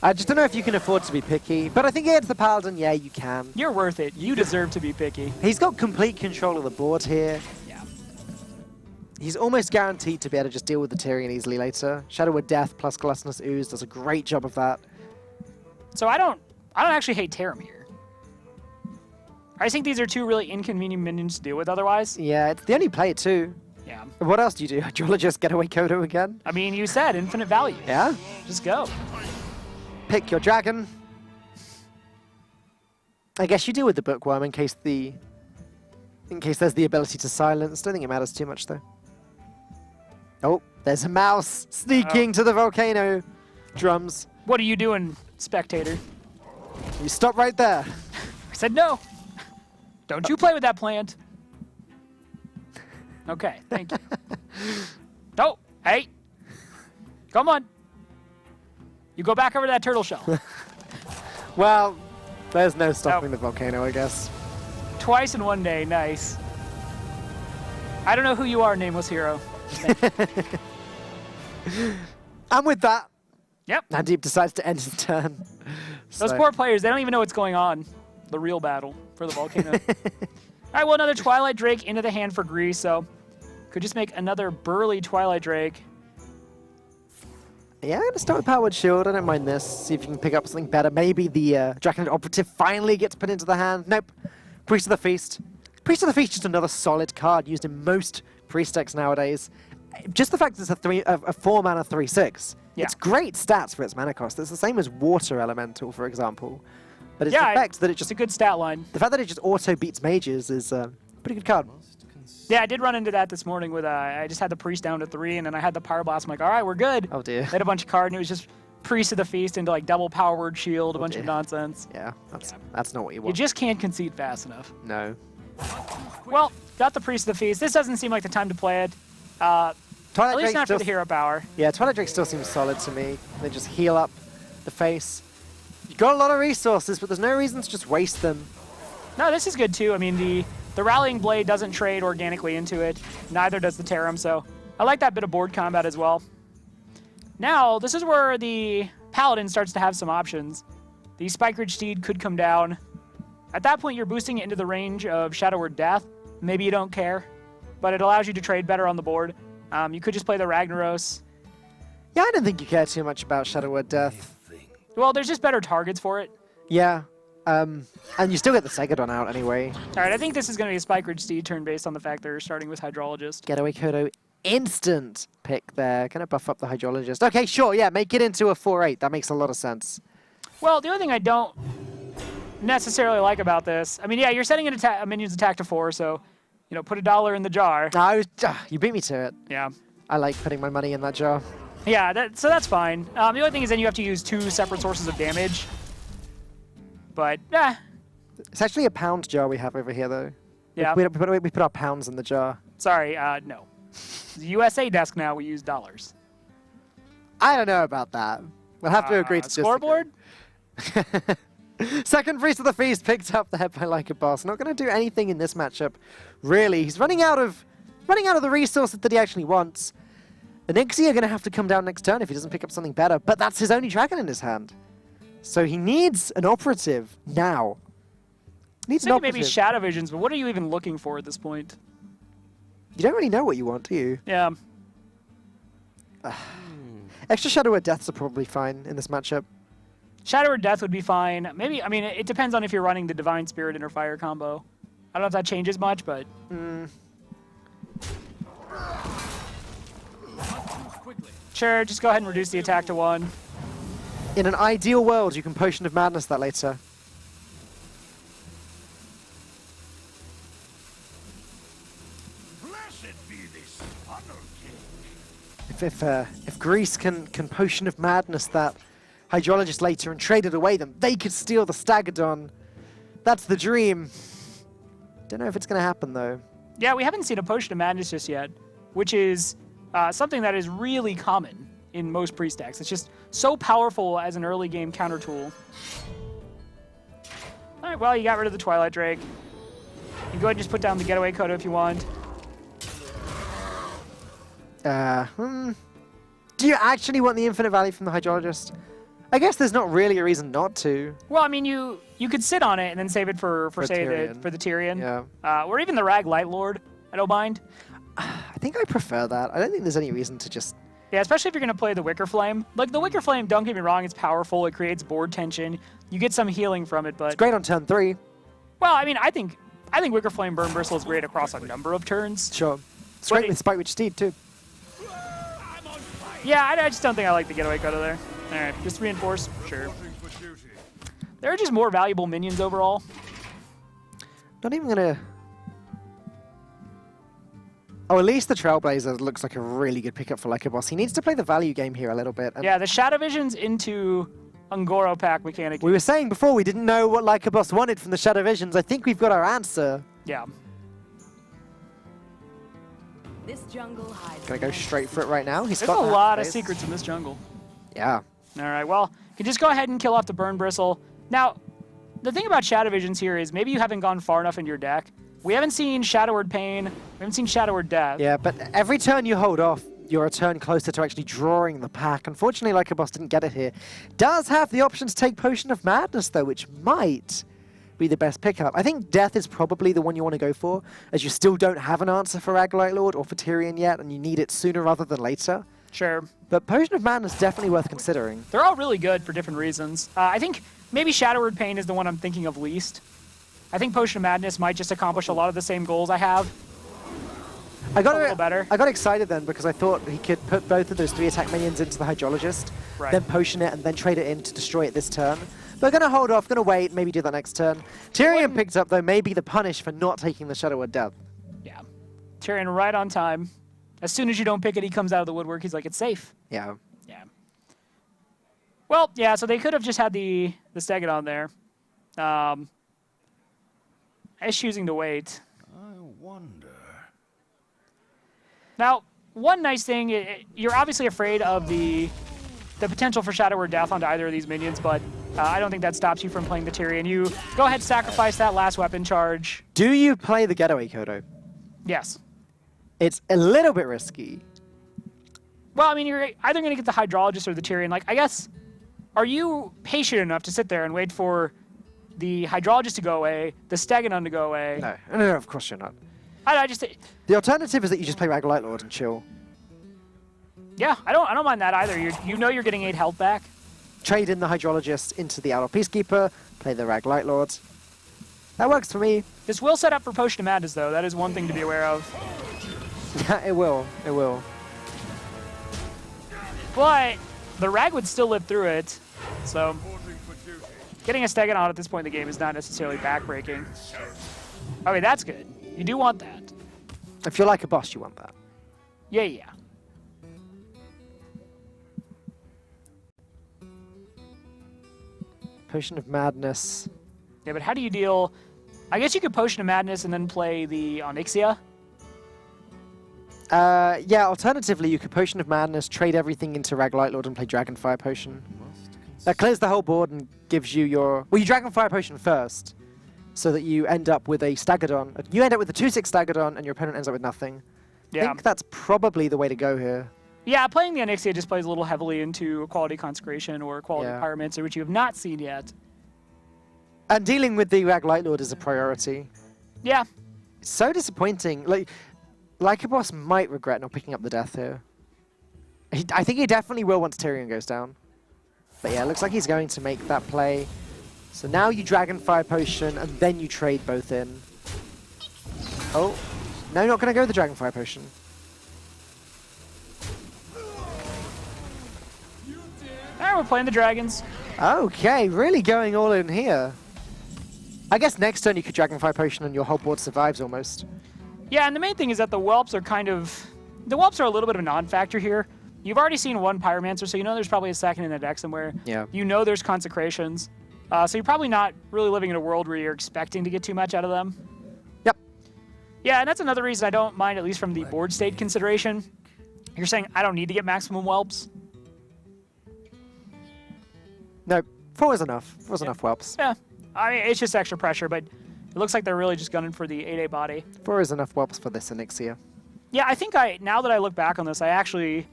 I just don't know if you can afford to be picky, but I think against the Paladin, yeah, you can. You're worth it. You deserve to be picky. He's got complete control of the board here. Yeah. He's almost guaranteed to be able to just deal with the Tyrion easily later. Shadow of Death plus Gluttonous Ooze does a great job of that. So I don't actually hate Tarim here. I think these are two really inconvenient minions to deal with otherwise. Yeah, it's the only play too. Yeah. What else do you do? Hydrologist, Getaway Kodo again? I mean, you said infinite value. Yeah? Just go. Pick your dragon. I guess you deal with the Bookworm in case there's the ability to silence. Don't think it matters too much though. Oh, there's a mouse sneaking to the volcano drums. What are you doing, spectator? You stop right there. I said no. Don't you play with that plant. Okay, thank you. Oh, hey. Come on. You go back over to that turtle shell. Well, there's no stopping the volcano, I guess. Twice in one day, nice. I don't know who you are, nameless hero. And with that, Yep. Nadeep decides to end his turn. Those So- poor players, they don't even know what's going on. The real battle for the volcano. All right, well, another Twilight Drake into the hand for Greece, so could just make another burly Twilight Drake. Yeah, I'm going to start with Powered Shield. I don't mind this. See if you can pick up something better. Maybe the Draconid Operative finally gets put into the hand. Nope. Priest of the Feast. Priest of the Feast is just another solid card used in most Priest decks nowadays. Just the fact that it's a 4-mana 3/6. Yeah. It's great stats for its mana cost. It's the same as Water Elemental, for example. But it's the fact that it It's just... a good stat line. The fact that it just auto beats mages is a pretty good card. Yeah, I did run into that this morning with, I just had the Priest down to 3, and then I had the Power Blast. I'm like, all right, we're good. Oh, dear. They had a bunch of cards, and it was just Priest of the Feast into like double Power Word Shield, a bunch of dear. nonsense. Yeah, that's not what you You want. just can't concede fast enough. No. Well, got the Priest of the Feast. This doesn't seem like the time to play it. At Twilight least Drake not for still- the hero power. Yeah, Twilight Drake still seems solid to me. They just heal up the face. You've got a lot of resources, but there's no reason to just waste them. No, this is good too. I mean, the Rallying Blade doesn't trade organically into it. Neither does the Tarim, so I like that bit of board combat as well. Now, this is where the Paladin starts to have some options. The Spike Ridge Steed could come down. At that point, you're boosting it into the range of Shadow or Death. Maybe you don't care, but it allows you to trade better on the board. You could just play the Ragnaros. Yeah, I don't think you care too much about Shadow Word Death. Well, there's just better targets for it. Yeah. And you still get the Segadon out anyway. All right, I think this is going to be a Spike Ridge Steed turn based on the fact they're starting with Hydrologist. Getaway Kodo, instant pick there. Gonna buff up the Hydrologist. Okay, sure, yeah, make it into a 4/8. That makes a lot of sense. Well, the only thing I don't necessarily like about this, I mean, yeah, you're setting a minion's attack to 4, so, you know, put $1 in the jar. You beat me to it. Yeah. I like putting my money in that jar. Yeah, so that's fine. The only thing is then you have to use 2 separate sources of damage. But, It's actually a pound jar we have over here, though. yeah. We put our pounds in the jar. Sorry, no. The USA desk now, we use dollars. I don't know about that. We'll have to agree to disagree. Scoreboard? Second Priest of the Feast picked up there by like a boss. Not going to do anything in this matchup, really. He's running out of the resources that he actually wants. Anixia are going to have to come down next turn if he doesn't pick up something better, but that's his only dragon in his hand. So he needs an operative now. Needs an Maybe operative. Shadow Visions, but what are you even looking for at this point? You don't really know what you want, do you? Yeah. Extra Shadow of Deaths are probably fine in this matchup. Shadow or Death would be fine. Maybe, I mean, it depends on if you're running the Divine Spirit Inner Fire combo. I don't know if that changes much, but... Sure, just go ahead and reduce the attack to 1. In an ideal world, you can Potion of Madness that later. If Greece can Potion of Madness that Hydrologist later and traded away them, they could steal the Stagadon. That's the dream. Don't know if it's going to happen, though. Yeah, we haven't seen a Potion of Madness just yet, which is something that is really common in most pre-stacks. It's just so powerful as an early game counter tool. All right, well, you got rid of the Twilight Drake. You can go ahead and just put down the Getaway Coda if you want. Do you actually want the Infinite Valley from the Hydrologist? I guess there's not really a reason not to. Well, I mean, you could sit on it and then save it for say, Tyrion. for the Tyrion. Yeah. Or even the Rag Light Lord. I don't mind. I think I prefer that. I don't think there's any reason to just... Yeah, especially if you're going to play the Wicker Flame. Like, the Wicker Flame, don't get me wrong, it's powerful. It creates board tension. You get some healing from it, but... It's great on turn 3. Well, I mean, I think Wicker Flame Burn Bristle is great across a number of turns. Sure. It's But great with Spike Witch Steed, too. Yeah, I just don't think I like the Getaway Coda there. All right, just reinforce, sure. There are just more valuable minions overall. Not even going to... Oh, at least the Trailblazer looks like a really good pickup for Lycabos. He needs to play the value game here a little bit. And Yeah, the Shadow Vision's into Ungoro pack mechanic. we were saying before we didn't know what Lycabos wanted from the Shadow Visions. I think we've got our answer. Yeah. This jungle hides. Gonna go straight for it right now. He's There's got a that lot of phase. secrets in this jungle. Yeah. All right, well, you can just go ahead and kill off the Burn Bristle. Now, the thing about Shadow Visions here is maybe you haven't gone far enough in your deck. We haven't seen Shadowward Pain. We haven't seen Shadowward Death. Yeah, but every turn you hold off, you're a turn closer to actually drawing the pack. Unfortunately, Lycabos didn't get it here. Does have the option to take Potion of Madness, though, which might be the best pickup. I think Death is probably the one you want to go for, as you still don't have an answer for Raglight Lord or for Tyrion yet, and you need it sooner rather than later. Sure. But Potion of Madness definitely worth considering. They're all really good for different reasons. I think maybe Shadowward Pain is the one I'm thinking of least. I think Potion of Madness might just accomplish a lot of the same goals I have. I got a little better. I got excited then because I thought he could put both of those 3 attack minions into the Hydrologist, Right. then potion it and then trade it in to destroy it this turn. But going to hold off, going to wait, maybe do that next turn. Tyrion picked up, though, maybe the punish for not taking the Shadowward Death. Yeah. Tyrion right on time. As soon as you don't pick it, he comes out of the woodwork. He's like, it's safe. Yeah. Yeah. Well, yeah, so they could have just had the Stegadon there. As choosing to wait. I wonder. Now, one nice thing, you're obviously afraid of the potential for Shadowward Death onto either of these minions, but I don't think that stops you from playing the Tyrion. You go ahead, sacrifice that last weapon charge. Do you play the Getaway Kodo? Yes. It's a little bit risky. Well, I mean, you're either going to get the Hydrologist or the Tyrion. Like, I guess, are you patient enough to sit there and wait for the Hydrologist to go away, the Stegadon to go away? No, of course you're not. I just... The alternative is that you just play Raglight Lord and chill. Yeah, I don't mind that either. You know you're getting 8 health back. Trade in the Hydrologist into the Outer Peacekeeper, play the Raglight Lord. That works for me. This will set up for Potion of Madness, though. That is one thing to be aware of. Yeah, it will. It will. But the Rag would still live through it, so getting a Stegadon at this point in the game is not necessarily backbreaking. Okay, that's good. You do want that. If you're like a boss, you want that. Yeah. Potion of Madness. Yeah, but how do you deal... I guess you could Potion of Madness and then play the Onyxia. Yeah, alternatively, you could Potion of Madness, trade everything into Raglight Lord and play Dragonfire Potion. That clears the whole board and gives you your... Well, you Dragonfire Potion first, so that you end up with a Stagadon. You end up with a 2/6 Stagadon, and your opponent ends up with nothing. I Yeah. think that's probably the way to go here. Yeah, playing the Onyxia just plays a little heavily into Quality Consecration or Quality Yeah. Pyromancer, which you have not seen yet. And dealing with the Raglight Lord is a priority. Yeah. It's so disappointing. Like a boss might regret not picking up the death here. I think he definitely will once Tyrion goes down. But yeah, it looks like he's going to make that play. So now you Dragonfire Potion, and then you trade both in. Oh, no, not going to go with the Dragonfire Potion. Alright, we're playing the Dragons. Okay, really going all in here. I guess next turn you could Dragonfire Potion and your whole board survives almost. Yeah, and the main thing is that the Whelps are kind of... The Whelps are a little bit of a non-factor here. You've already seen one Pyromancer, so you know there's probably a second in the deck somewhere. Yeah. You know there's Consecrations. So you're probably not really living in a world where you're expecting to get too much out of them. Yep. Yeah, and that's another reason I don't mind, at least from the board state consideration. You're saying I don't need to get maximum whelps? No, 4 is enough. 4 is enough whelps. Yeah. I mean, it's just extra pressure, but it looks like they're really just gunning for the 8A body. 4 is enough whelps for this Onyxia. Yeah, I think now that I look back on this, I actually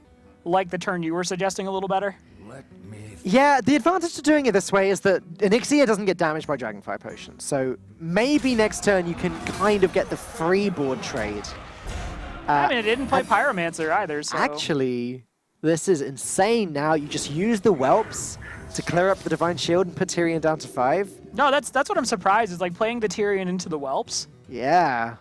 like the turn you were suggesting a little better. Yeah, the advantage to doing it this way is that Onyxia doesn't get damaged by Dragonfire Potion. So maybe next turn you can kind of get the free board trade. I mean, it didn't play Pyromancer either, so... Actually, this is insane now. You just use the whelps to clear up the Divine Shield and put Tyrion down to 5. No, that's what I'm surprised, is like playing the Tyrion into the whelps. Yeah.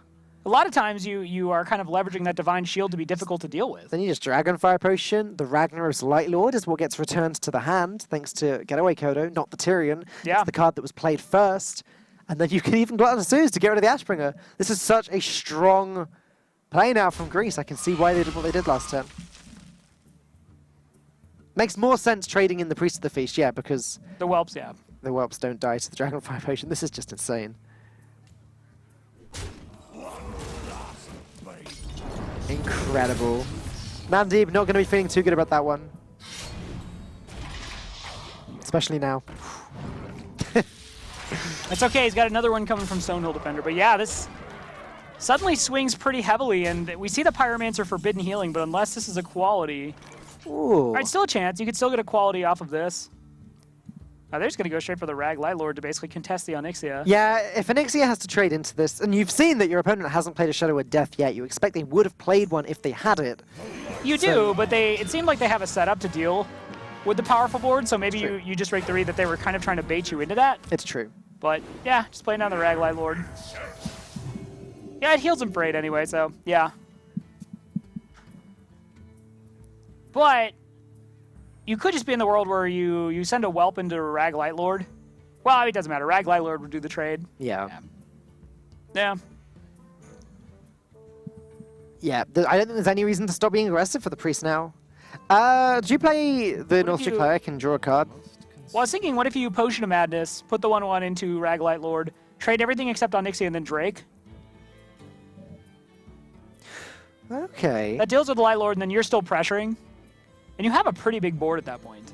A lot of times you are kind of leveraging that Divine Shield to be difficult to deal with. Then you just Dragonfire Potion. The Ragnaros Light Lord is what gets returned to the hand, thanks to Getaway Kodo, not the Tyrion. Yeah. It's the card that was played first. And then you can even Gluttonous Ooze to get rid of the Ashbringer. This is such a strong play now from Greece. I can see why they did what they did last turn. Makes more sense trading in the Priest of the Feast, yeah, because The whelps, yeah. the whelps don't die to the Dragonfire Potion. This is just insane. Incredible. Mandeep not going to be feeling too good about that one. Especially now. It's okay, he's got another one coming from Stonehill Defender. But yeah, this suddenly swings pretty heavily, and we see the Pyromancer Forbidden Healing, but unless this is a quality... Ooh. All right, still a chance. You could still get a quality off of this. They're just going to go straight for the Rag Light Lord to basically contest the Onyxia. Yeah, if Onyxia has to trade into this, and you've seen that your opponent hasn't played a Shadow of Death yet, you expect they would have played one if they had it. You do, but it seemed like they have a setup to deal with the powerful board, so maybe True. you just rake the read that they were kind of trying to bait you into that. It's true. But yeah, just playing down the Rag Light Lord. Yeah, it heals him for 8 anyway, so yeah. But you could just be in the world where you send a whelp into a Rag Light Lord. Well, it doesn't matter. Rag Light Lord would do the trade. Yeah. Yeah. Yeah, I don't think there's any reason to stop being aggressive for the Priest now. Do you play the if North you- Cleric and draw a card? Well, I was thinking, what if you Potion of Madness, put the 1/1 into Rag Light Lord, trade everything except Onyxia and then Drake? Okay. That deals with the Light Lord, and then you're still pressuring. And you have a pretty big board at that point.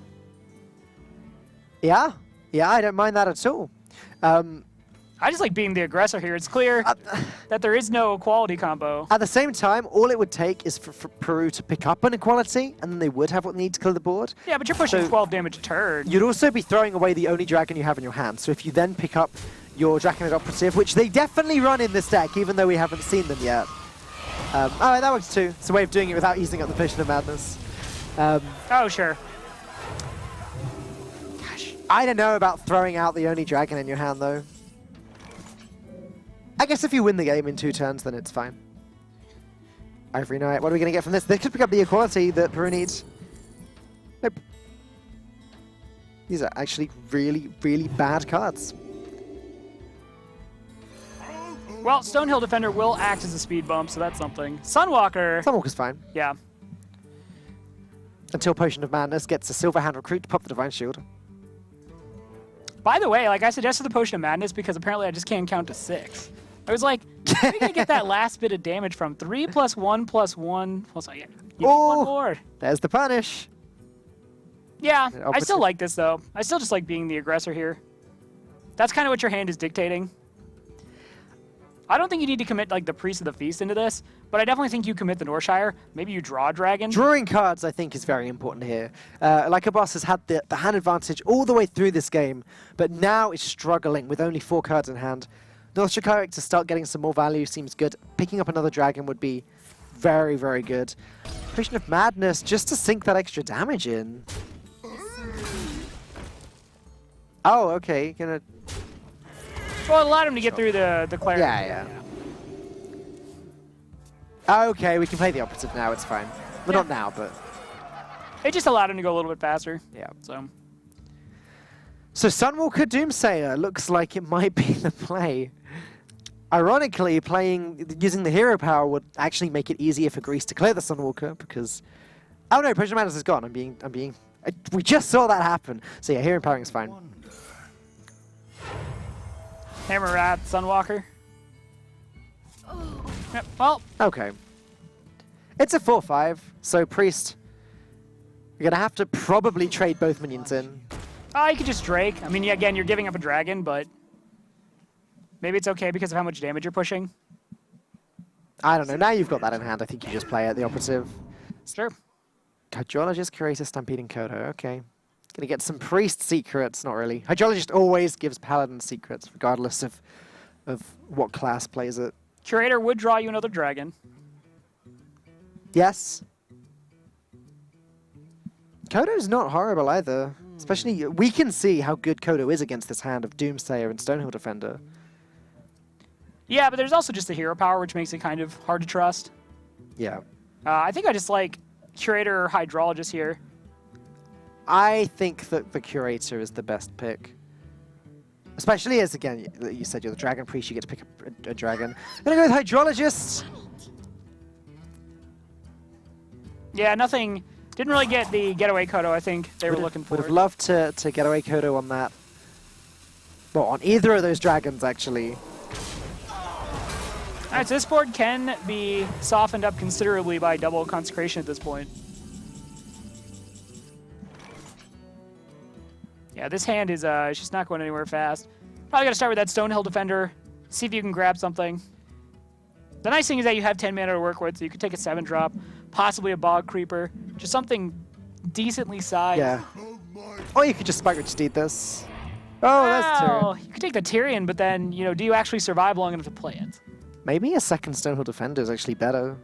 Yeah. Yeah, I don't mind that at all. I just like being the aggressor here. It's clear that there is no quality combo. At the same time, all it would take is for Peru to pick up an equality, and then they would have what they need to clear the board. Yeah, but you're pushing So- 12 damage a turn. You'd also be throwing away the only dragon you have in your hand. So if you then pick up your Draconid Operative, which they definitely run in this deck, even though we haven't seen them yet. Oh, that works too. It's a way of doing it without using up the Potion of Madness. Oh, sure. Gosh, I don't know about throwing out the only dragon in your hand, though. I guess if you win the game in 2 turns, then it's fine. Ivory Knight, what are we going to get from this? They could pick up the equality that Peru needs. Nope. These are actually really, really bad cards. Well, Stonehill Defender will act as a speed bump, so that's something. Sunwalker. Sunwalker's fine. Yeah. Until Potion of Madness gets a Silver Hand Recruit to pop the Divine Shield. By the way, like I suggested the Potion of Madness because apparently I just can't count to 6. I was like, where can I get that last bit of damage from? 3 + 1 + 1 + yeah. Give me Oh! one more. There's the punish. Yeah, Yeah, I opposite. still like this though. I still just like being the aggressor here. That's kind of what your hand is dictating. I don't think you need to commit like the Priest of the Feast into this, but I definitely think you commit the Norshire. Maybe you draw a dragon. Drawing cards, I think, is very important here. Like a boss has had the hand advantage all the way through this game, but now is struggling with only 4 cards in hand. North Cleric to start getting some more value seems good. Picking up another dragon would be very, very good. Potion of Madness just to sink that extra damage in. Oh, okay. Gonna. Well, it allowed him to get through the cleric. Yeah. Okay, we can play the operative now. It's fine. Well, not now, but It just allowed him to go a little bit faster. yeah. So So Sunwalker Doomsayer looks like it might be the play. Ironically, using the hero power would actually make it easier for Greece to clear the Sunwalker because Oh no, Potion of Madness is gone. We just saw that happen. So yeah, hearing Powering is fine. Hammer Rat, Sunwalker. Yep, well, Okay. It's a 4-5, so Priest, you're going to have to probably trade both minions in. you could just Drake. I mean, yeah, again, you're giving up a dragon, but maybe it's okay because of how much damage you're pushing. I don't know. Now you've got that in hand. I think you just play it, the operative. Sure. Hydrologist, Curator, Stampeding Kodo. Okay. Gonna get some Priest secrets. Not really. Hydrologist always gives Paladin secrets, regardless of what class plays it. Curator would draw you another dragon. Yes. Kodo's not horrible either. Especially, we can see how good Kodo is against this hand of Doomsayer and Stonehill Defender. Yeah, but there's also just the hero power, which makes it kind of hard to trust. Yeah. I think I just like Curator or Hydrologist here. I think that the Curator is the best pick. Especially as, again, you said you're the Dragon Priest, you get to pick a dragon. I'm gonna go with Hydrologist. Yeah, nothing. Didn't really get the getaway Kodo I think they were looking for. Would have loved to get away Kodo on that. Well, on either of those dragons, actually. All right, so this board can be softened up considerably by double consecration at this point. Yeah, this hand is just not going anywhere fast. Probably got to start with that Stonehill Defender, see if you can grab something. The nice thing is that you have 10 mana to work with, so you could take a 7-drop, possibly a Bog Creeper, just something decently sized. Yeah. Or you could just Spike Rich Steed this. Oh, that's Well, true. you could take the Tyrion, but then, you know, do you actually survive long enough to play it? Maybe a second Stonehill Defender is actually better.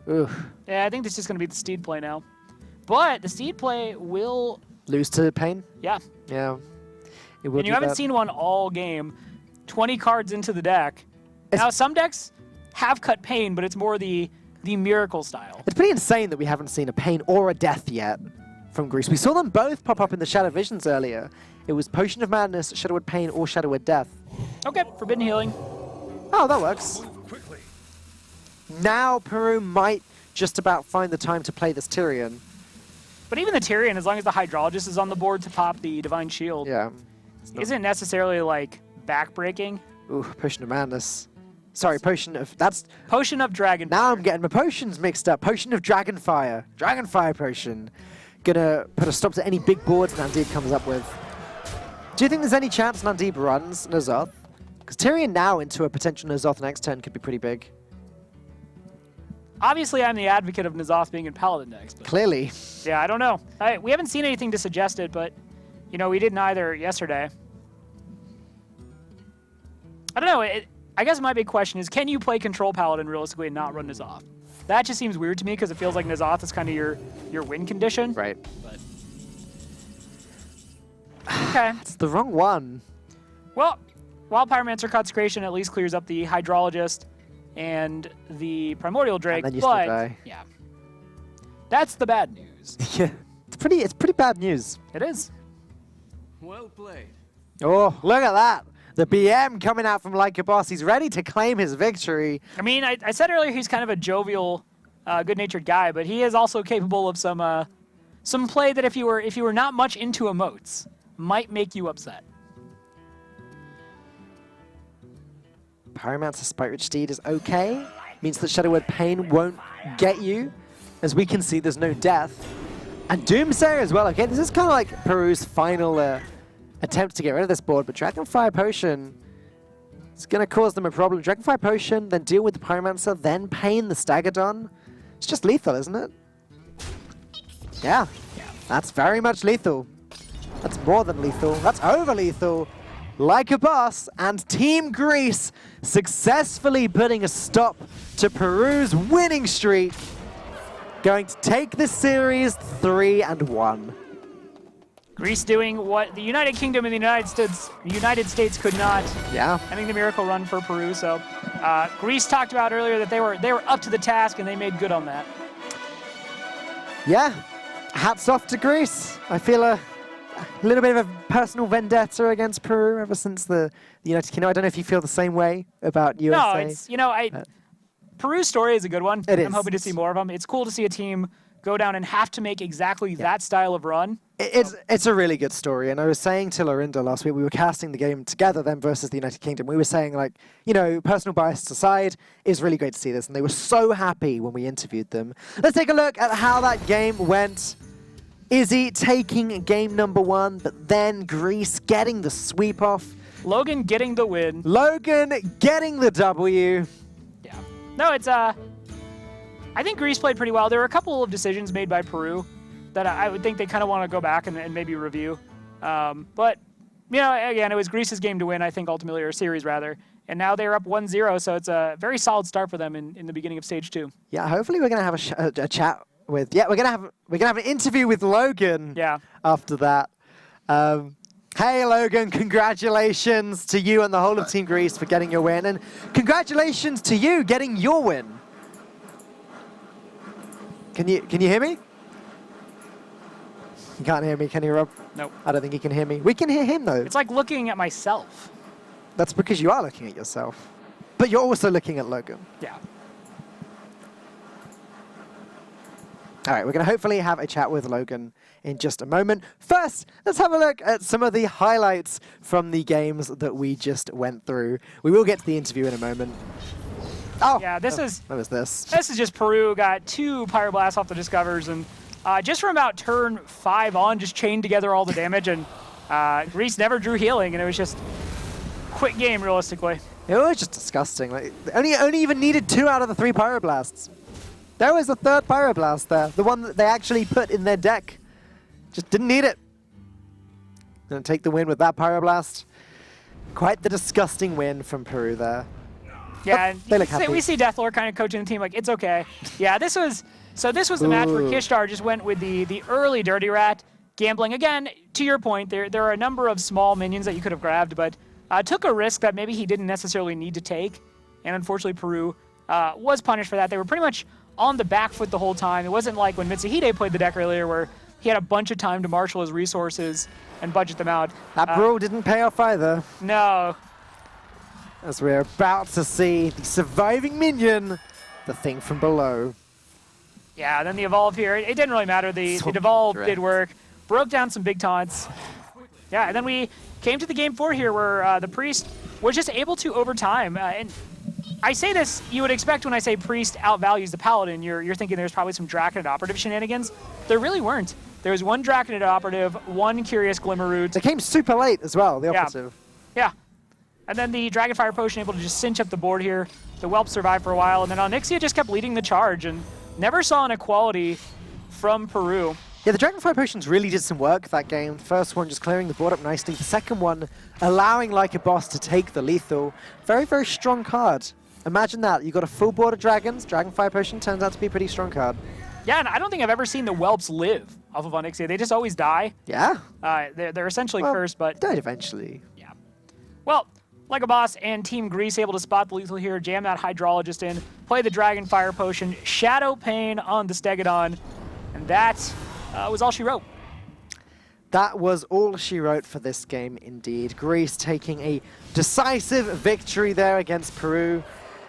Ugh. Yeah, I think this is going to be the Steed play now. But the Steed play will... Lose to Pain? Yeah. Yeah. It will And you do haven't that. seen one all game. 20 cards into the deck. Now, some decks have cut Pain, but it's more the Miracle style. It's pretty insane that we haven't seen a Pain or a Death yet from Greece. We saw them both pop up in the Shadow Visions earlier. It was Potion of Madness, Shadowwood Pain, or Shadowwood Death. Okay, Forbidden Healing. Oh, that works. Now Peru might just about find the time to play this Tyrion. But even the Tyrion, as long as the Hydrologist is on the board to pop the Divine Shield, Yeah. isn't necessarily, like, backbreaking. Ooh, Potion of Madness. Sorry, Potion of... That's... Potion of Dragon. Now I'm getting my potions mixed up. Potion of Dragonfire. Dragonfire Potion. Gonna put a stop to any big boards Nandib comes up with. Do you think there's any chance Nandib runs N'Zoth? Because Tyrion now into a potential N'Zoth next turn could be pretty big. Obviously, I'm the advocate of N'Zoth being in Paladin decks. But Clearly. yeah, I don't know. We haven't seen anything to suggest it, but, you know, we didn't either yesterday. I don't know. I guess my big question is, can you play Control Paladin realistically and not run N'Zoth? That just seems weird to me because it feels like N'Zoth is kind of your win condition. Right. But okay. It's the wrong one. Well, while Pyromancer Consecration at least clears up the Hydrologist and the Primordial Drake, then you still but die. yeah, that's the bad news. Yeah. It's pretty bad news. It is. Well played. Oh, look at that. The BM coming out from Like a Boss. He's ready to claim his victory. I mean, I said earlier he's kind of a jovial, good-natured guy, but he is also capable of some play that if you were not much into emotes, might make you upset. Pyromancer Spike Rich Steed is okay. Means that Shadowwood Pain won't get you. As we can see, there's no death. And Doomsayer as well. Okay, this is kind of like Peru's final attempt to get rid of this board, but Dragonfire Potion is going to cause them a problem. Dragonfire Potion, then deal with the Pyromancer, then Pain the Staggadon. It's just lethal, isn't it? Yeah, that's very much lethal. That's more than lethal. That's over lethal. Like a Boss and Team Greece successfully putting a stop to Peru's winning streak. Going to take this series 3-1. Greece doing what the United Kingdom and the United States could not. Yeah. Ending the miracle run for Peru. So Greece talked about earlier that they were up to the task and they made good on that. Yeah. Hats off to Greece. I feel a little bit of a personal vendetta against Peru ever since the United Kingdom. I don't know if you feel the same way about USA. No, it's, you know, Peru's story is a good one. It is. I'm hoping to see more of them. It's cool to see a team go down and have to make exactly that style of run. It's a really good story, and I was saying to Lorinda last week, we were casting the game together then versus the United Kingdom. We were saying, like, you know, personal bias aside, it's really great to see this, and they were so happy when we interviewed them. Let's take a look at how that game went. Izzy taking game number 1, but then Greece getting the sweep off. Logan getting the win. Logan getting the W. Yeah. No, it's I think Greece played pretty well. There were a couple of decisions made by Peru that I would think they kind of want to go back and maybe review. But, you know, again, it was Greece's game to win, I think, ultimately, or series, rather. And now they're up 1-0, so it's a very solid start for them in the beginning of Stage 2. Yeah, hopefully we're going to have a chat with... Yeah, we're going to have an interview with Logan after that. Hey, Logan, congratulations to you and the whole of Team Greece for getting your win. And congratulations to you getting your win. Can you hear me? You can't hear me, can you, Rob? Nope. I don't think he can hear me. We can hear him, though. It's like looking at myself. That's because you are looking at yourself. But you're also looking at Logan. Yeah. All right, we're going to hopefully have a chat with Logan in just a moment. First, let's have a look at some of the highlights from the games that we just went through. We will get to the interview in a moment. Oh, yeah, what was this? This is just Peru got 2 Pyroblasts off the Discovers, and just from about turn 5 on, just chained together all the damage, and Greece never drew healing, and it was just quick game, realistically. It was just disgusting. Like, only even needed 2 out of the 3 Pyroblasts. There was a 3rd Pyroblast there, the one that they actually put in their deck. Just didn't need it. Gonna take the win with that Pyroblast. Quite the disgusting win from Peru there. Yeah, and they look happy. We see Deathlord kind of coaching the team like, it's okay. Yeah, this was the match where Kishtar just went with the early Dirty Rat, gambling. Again, to your point, there are a number of small minions that you could have grabbed, but took a risk that maybe he didn't necessarily need to take. And unfortunately, Peru was punished for that. They were pretty much on the back foot the whole time. It wasn't like when Mitsuhide played the deck earlier where he had a bunch of time to marshal his resources and budget them out. That brawl didn't pay off either. No. As we're about to see the surviving minion, the thing from below. Yeah, then the Evolve here, it didn't really matter. The Devolve did work, broke down some big taunts. Yeah, and then we came to the game 4 here where the Priest was just able to, over time, and I say this, you would expect when I say Priest outvalues the Paladin, you're thinking there's probably some Draconid Operative shenanigans. There really weren't. There was 1 Draconid Operative, 1 Curious Glimmerroot. They came super late as well, the Operative. Yeah. And then the Dragonfire Potion able to just cinch up the board here. The Whelp survived for a while, and then Onyxia just kept leading the charge and never saw an equality from Peru. Yeah, the Dragonfire Potions really did some work that game. The first one just clearing the board up nicely. The second one allowing Like a Boss to take the lethal. Very, very strong card. Imagine that. You got a full board of dragons. Dragonfire Potion turns out to be a pretty strong card. Yeah, and I don't think I've ever seen the Whelps live off of Onyxia. They just always die. Yeah? They're essentially cursed, but... Died eventually. Yeah. Well, Like a Boss and Team Greece able to spot the lethal here, jam that Hydrologist in, play the Dragonfire Potion, Shadow Pain on the Stegodon, and that was all she wrote. That was all she wrote for this game, indeed. Greece taking a decisive victory there against Peru.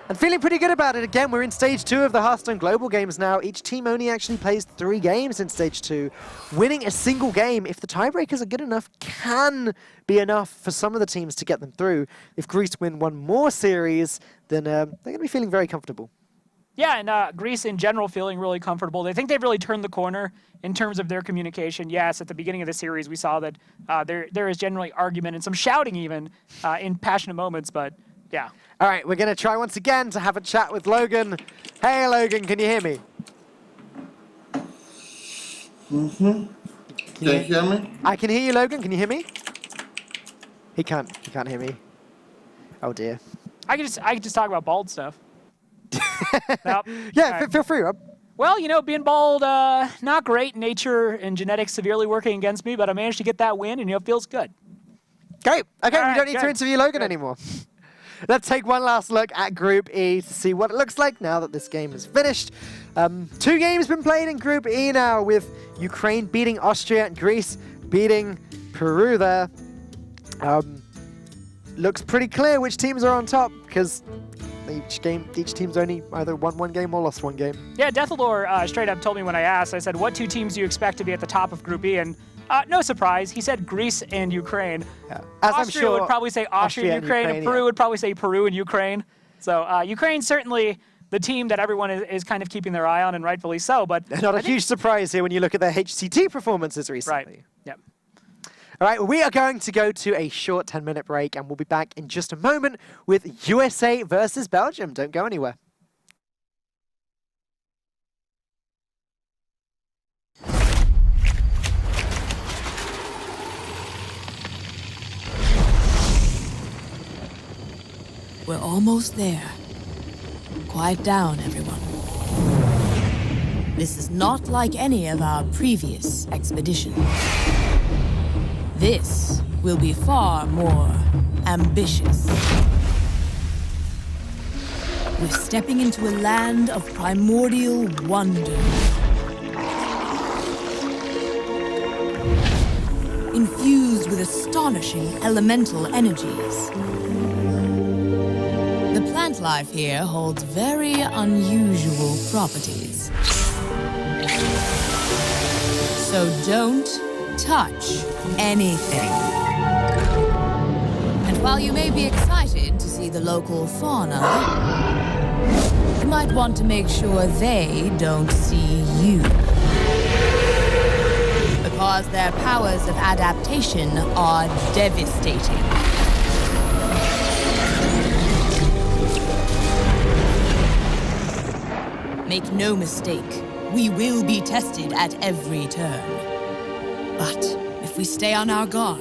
And feeling pretty good about it. Again, we're in Stage 2 of the Hearthstone Global Games now. Each team only actually plays 3 games in Stage 2. Winning a single game, if the tiebreakers are good enough, can be enough for some of the teams to get them through. If Greece win 1 more series, then they're going to be feeling very comfortable. Yeah, and Greece in general feeling really comfortable. They think they've really turned the corner in terms of their communication. Yes, at the beginning of the series, we saw that there is generally argument and some shouting even in passionate moments, but yeah. All right, we're going to try once again to have a chat with Logan. Hey, Logan, can you hear me? Mm-hmm. Can you hear me? I can hear you, Logan. Can you hear me? He can't hear me. Oh, dear. I could just talk about bald stuff. Nope. Yeah, right. Feel free, Rob. Well, you know, being bald, not great. Nature and genetics severely working against me, but I managed to get that win, and, you know, it feels good. Great. Okay, All we right, don't need to interview Logan anymore. Let's take one last look at Group E to see what it looks like now that this game is finished. 2 games been played in Group E now, with Ukraine beating Austria and Greece beating Peru there. Looks pretty clear which teams are on top, because each team's only either won one game or lost one game. Yeah, Deathlore straight up told me when I asked, I said, what two teams do you expect to be at the top of Group E? And no surprise, he said Greece and Ukraine. Yeah. As I'm Austria sure would probably say Austria and Ukraine, and Peru yeah. would probably say Peru and Ukraine. So Ukraine's certainly the team that everyone is kind of keeping their eye on, and rightfully so. But Not a huge surprise here when you look at their HCT performances recently. Right, yep. All right, we are going to go to a short 10-minute break, and we'll be back in just a moment with USA versus Belgium. Don't go anywhere. We're almost there. Quiet down, everyone. This is not like any of our previous expeditions. This will be far more ambitious. We're stepping into a land of primordial wonder. Infused with astonishing elemental energies. The plant life here holds very unusual properties. So don't touch anything. And while you may be excited to see the local fauna, you might want to make sure they don't see you. Because their powers of adaptation are devastating. Make no mistake, we will be tested at every turn. But if we stay on our guard,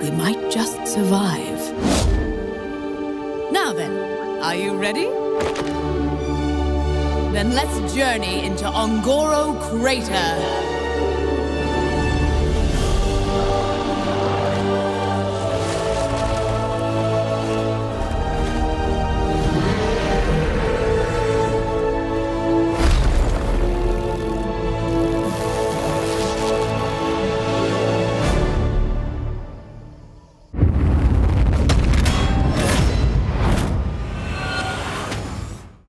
we might just survive. Now then, are you ready? Then let's journey into Ongoro Crater.